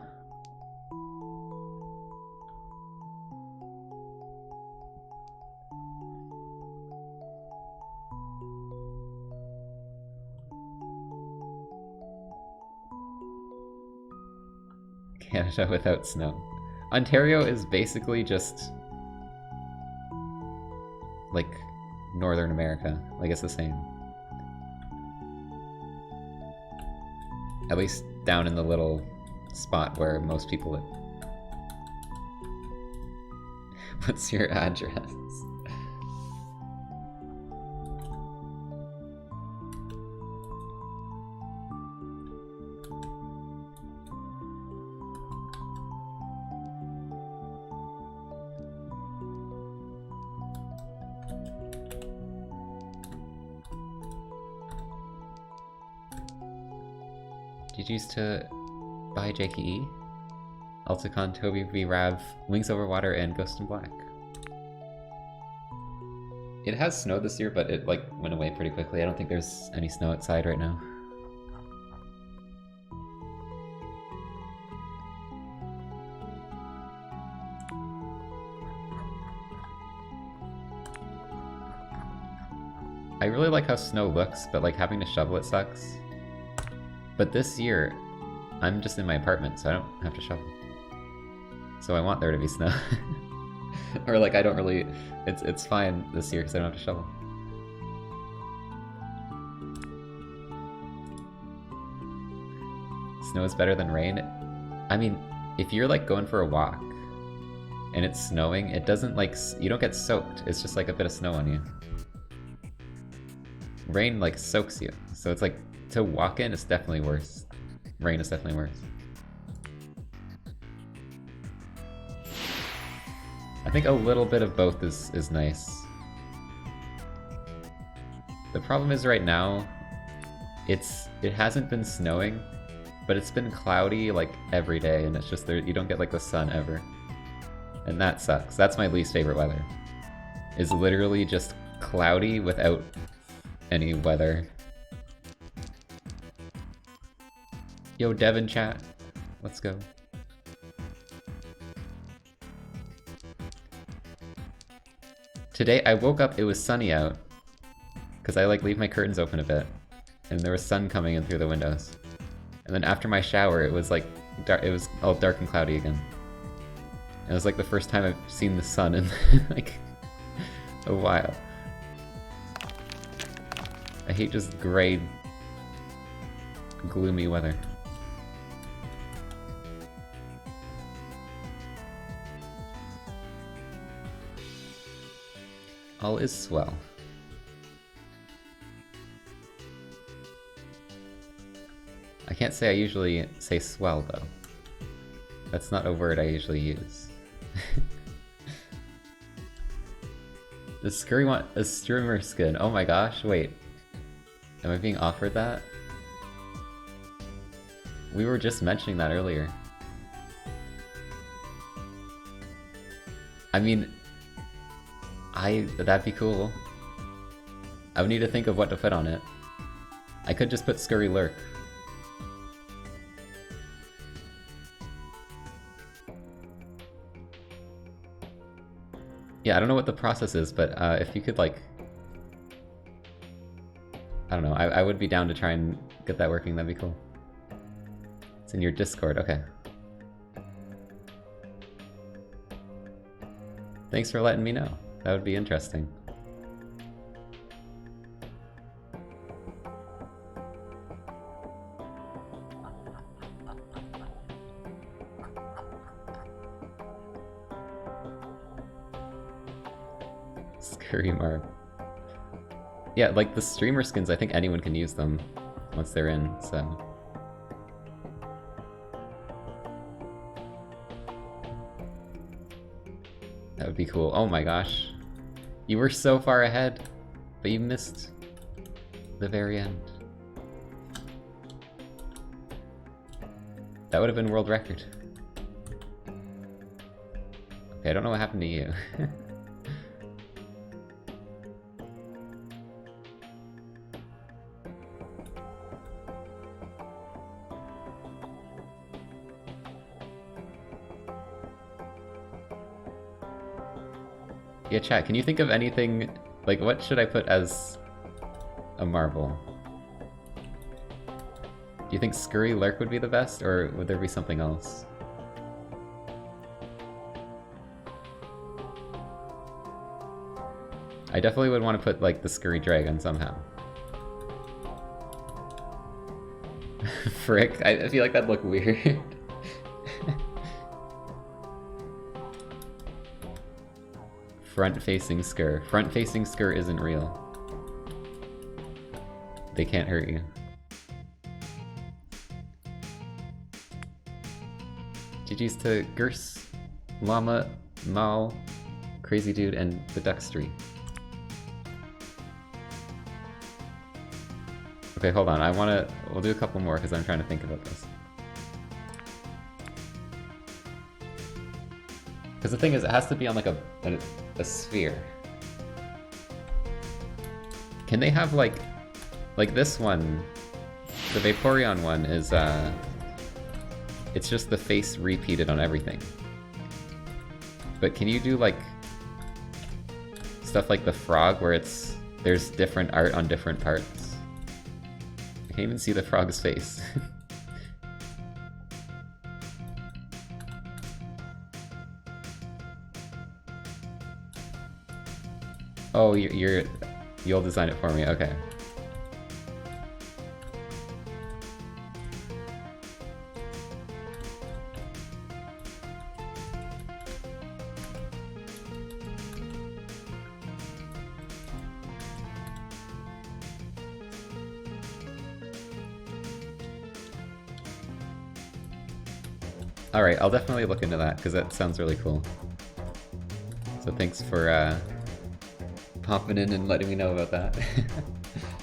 Canada without snow. Ontario is basically just like Northern America. Like it's the same. At least down in the little spot where most people live. What's your address? Did you used to buy JKE? Alticon, Toby, V, Rav, Wings Over Water, and Ghost in Black. It has snowed this year, but it like went away pretty quickly. I don't think there's any snow outside right now. I really like how snow looks, but like having to shovel it sucks. But this year, I'm just in my apartment, so I don't have to shovel. So I want there to be snow. Or like I don't really, it's fine this year because I don't have to shovel. Snow is better than rain. I mean, if you're like going for a walk and it's snowing, it doesn't like, you don't get soaked. It's just like a bit of snow on you. Rain like soaks you. So it's like, to walk in, it's definitely worse. Rain is definitely worse. I think a little bit of both is nice. The problem is right now, it hasn't been snowing, but it's been cloudy like every day, and it's just there, you don't get like the sun ever. And that sucks. That's my least favorite weather. Is literally just cloudy without any weather. Yo, Devin chat. Let's go. Today I woke up, it was sunny out. Because I like leave my curtains open a bit. And there was sun coming in through the windows. And then after my shower, it was like, it was all dark and cloudy again. And it was like the first time I've seen the sun in like a while. I hate just gray, gloomy weather. All is swell. I can't say I usually say swell though. That's not a word I usually use. Does Scurry want a streamer skin? Oh my gosh, wait. Am I being offered that? We were just mentioning that earlier. I mean, that'd be cool. I would need to think of what to put on it. I could just put Scurry Lurk. Yeah, I don't know what the process is, but if you could like... I don't know, I would be down to try and get that working, that'd be cool. It's in your Discord, okay. Thanks for letting me know. That would be interesting. Scurry Mark. Yeah, like the streamer skins, I think anyone can use them once they're in, so... That would be cool. Oh my gosh. You were so far ahead, but you missed the very end. That would have been world record. Okay, I don't know what happened to you. Yeah, chat, can you think of anything, like what should I put as a marble? Do you think Scurry Lurk would be the best, or would there be something else? I definitely would want to put, like, the Scurry Dragon somehow. Frick, I feel like that'd look weird. Front-facing Scur. Front-facing Scur isn't real. They can't hurt you. GG's to Gers, Llama, Mal, Crazy Dude, and the Duckstreet. Okay, hold on. We'll do a couple more because I'm trying to think about this. Because the thing is, it has to be on like a sphere. Can they have like this one? The Vaporeon one is it's just the face repeated on everything. But can you do like stuff like the frog where there's different art on different parts? I can't even see the frog's face. Oh, you'll design it for me, okay. Alright, I'll definitely look into that, because that sounds really cool. So thanks for popping in and letting me know about that.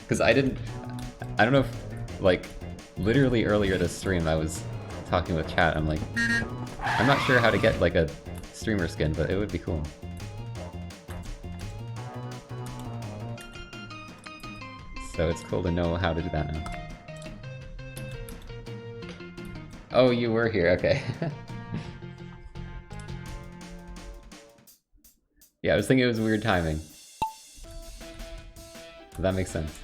Because I don't know if, like, literally earlier this stream I was talking with chat, I'm like, I'm not sure how to get, like, a streamer skin, but it would be cool. So it's cool to know how to do that now. Oh, you were here, okay. Yeah, I was thinking it was weird timing. That makes sense.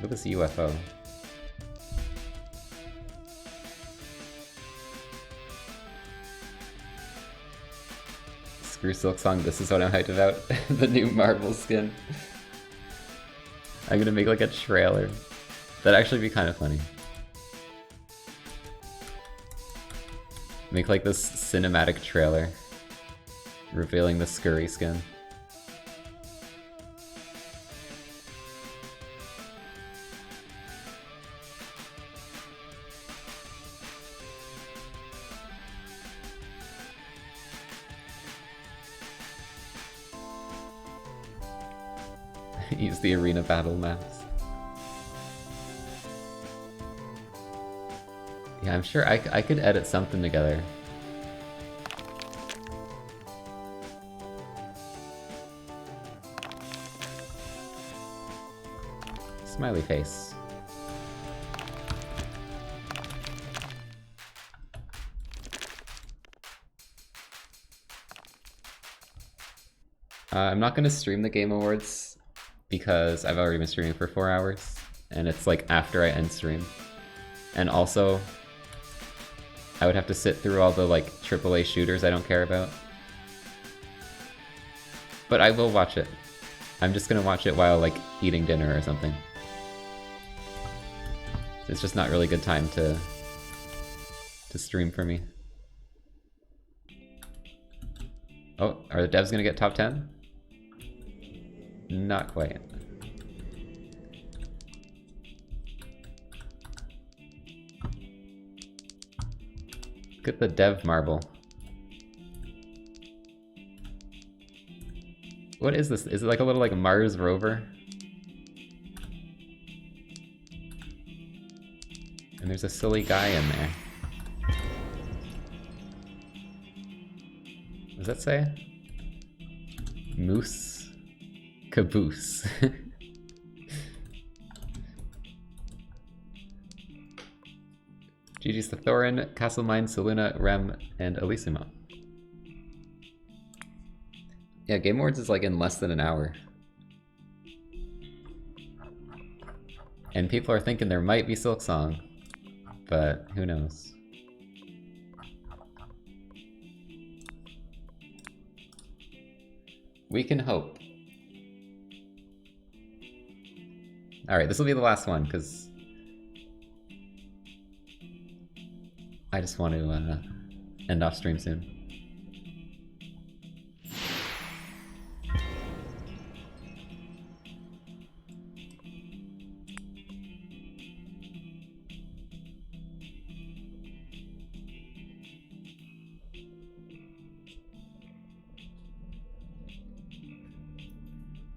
Look at this UFO. Screw Silk Song, this is what I'm hyped about. The new Marvel skin. I'm gonna make like a trailer. That'd actually be kind of funny. Make like this cinematic trailer. Revealing the Scurry skin. Use the arena battle maps. Yeah, I'm sure I could edit something together. Smiley face. I'm not gonna stream the Game Awards because I've already been streaming for 4 hours, and it's like after I end stream. And also, I would have to sit through all the like AAA shooters I don't care about. But I will watch it. I'm just gonna watch it while like eating dinner or something. It's just not really good time to stream for me. Oh, are the devs gonna get top 10? Not quite. Look at the dev marble. What is this? Is it like a little like Mars rover? And there's a silly guy in there. What does that say? Moose Caboose. GG's to Thorin, Castlemine, Saluna, Rem, and Elisima. Yeah, Game Awards is like in less than an hour. And people are thinking there might be Silksong, but who knows. We can hope. Alright, this will be the last one, because I just want to end off stream soon.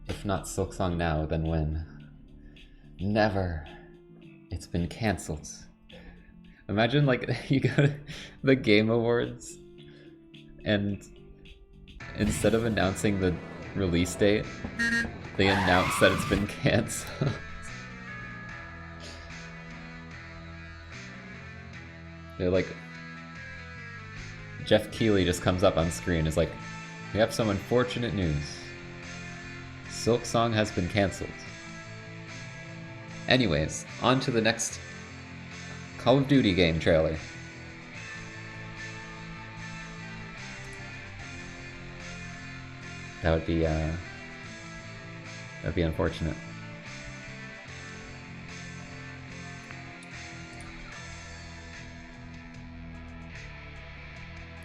If not Silksong now, then when? Never. It's been cancelled. Imagine, like, you go to the Game Awards, and instead of announcing the release date, they announce that it's been cancelled. They're like... Jeff Keighley just comes up on screen, is like, we have some unfortunate news. Silksong has been cancelled. Anyways, on to the next Call of Duty game trailer. That'd be unfortunate.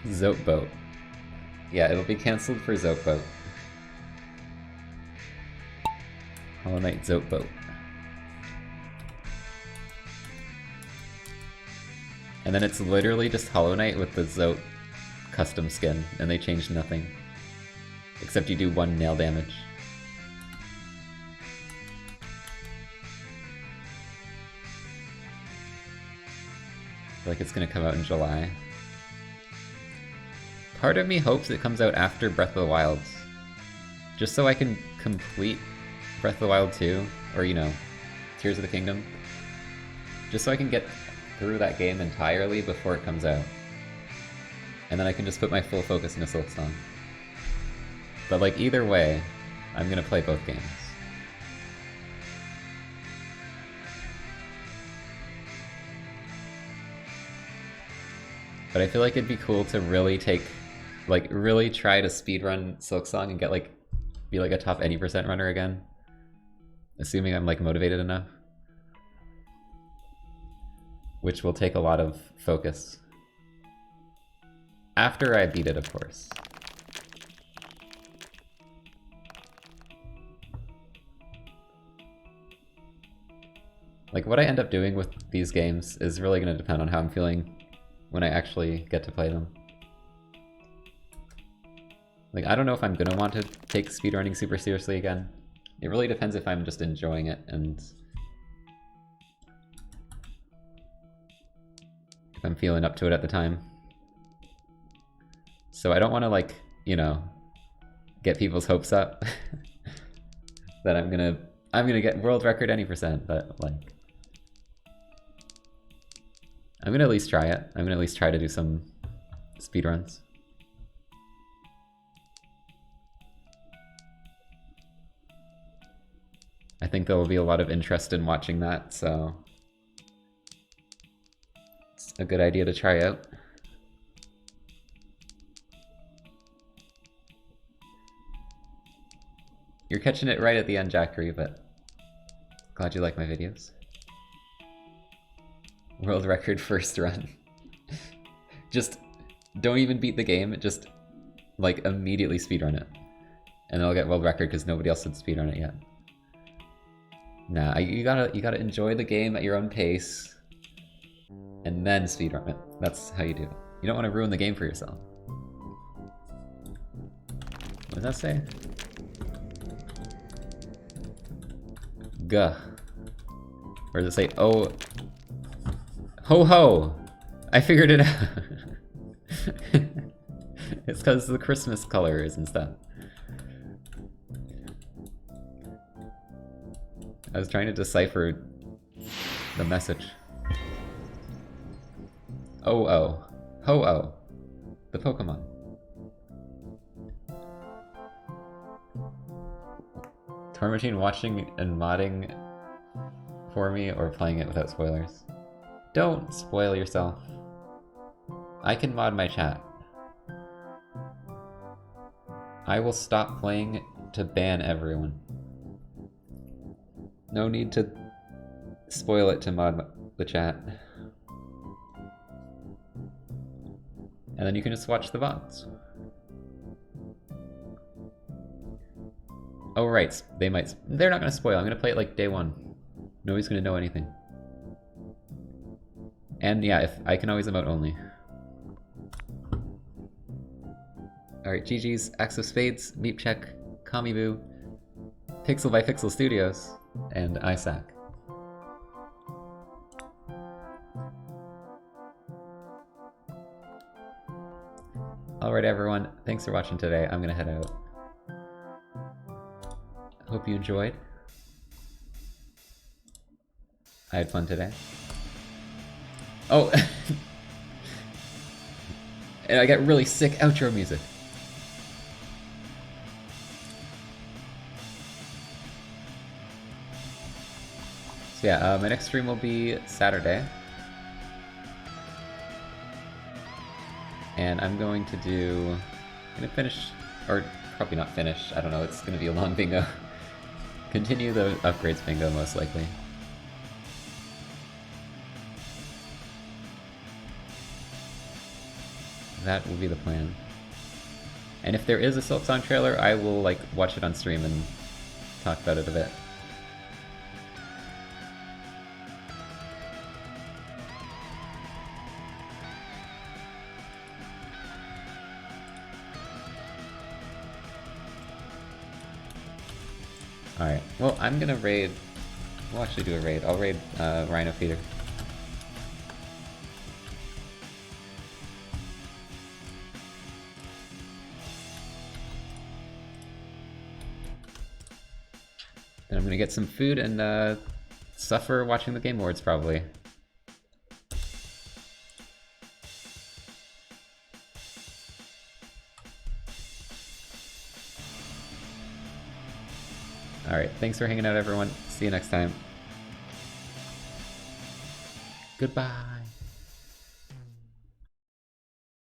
Zote Boat. Yeah, it'll be cancelled for Zote Boat. Hollow Knight Zote Boat. And then it's literally just Hollow Knight with the Zote custom skin, and they changed nothing. Except you do 1 nail damage. I feel like it's gonna come out in July. Part of me hopes it comes out after Breath of the Wild. Just so I can complete Breath of the Wild 2, or you know, Tears of the Kingdom. Just so I can get through that game entirely before it comes out. And then I can just put my full focus into Silksong. But like either way, I'm gonna play both games. But I feel like it'd be cool to really take, like really try to speedrun Silksong and get like, be like a top any % runner again. Assuming I'm like motivated enough. Which will take a lot of focus. After I beat it, of course. Like, what I end up doing with these games is really going to depend on how I'm feeling when I actually get to play them. Like, I don't know if I'm going to want to take speedrunning super seriously again. It really depends if I'm just enjoying it and if I'm feeling up to it at the time. So I don't want to, like, you know, get people's hopes up that I'm gonna get world record any %, but like I'm gonna at least try it. I'm gonna at least try to do some speedruns. I think there will be a lot of interest in watching that, so it's a good idea to try out. You're catching it right at the end, Jackery, but glad you like my videos. World record first run. Just don't even beat the game, just like immediately speedrun it. And then I'll get world record because nobody else did speedrun it yet. Nah, you gotta enjoy the game at your own pace and then speedrun it. That's how you do it. You don't want to ruin the game for yourself. What does that say? Guh. Or does it say, oh, ho ho! I figured it out. It's because the Christmas colors and stuff. I was trying to decipher the message. Oh oh. Ho oh. The Pokémon. Tour Machine watching and modding for me or playing it without spoilers? Don't spoil yourself. I can mod my chat. I will stop playing to ban everyone. No need to spoil it to mod the chat. And then you can just watch the VODs. Oh right, they're not gonna spoil. I'm gonna play it like day one. Nobody's gonna know anything. And yeah, if I can always emote only. Alright, GG's, Axe of Spades, Meep Check, Kamiboo, Pixel by Pixel Studios, and Isaac. Alright everyone, thanks for watching today. I'm gonna head out. Hope you enjoyed. I had fun today. Oh! And I got really sick outro music. So yeah, my next stream will be Saturday. And I'm going to finish, or probably not finish, I don't know, it's gonna be a long bingo. Continue the upgrades bingo, most likely. That will be the plan. And if there is a Silk Song trailer, I will like watch it on stream and talk about it a bit. Alright, well, I'm gonna raid. We'll actually do a raid. I'll raid Rhino Feeder. Then I'm gonna get some food and suffer watching the Game Awards, probably. Alright, thanks for hanging out everyone. See you next time. Goodbye.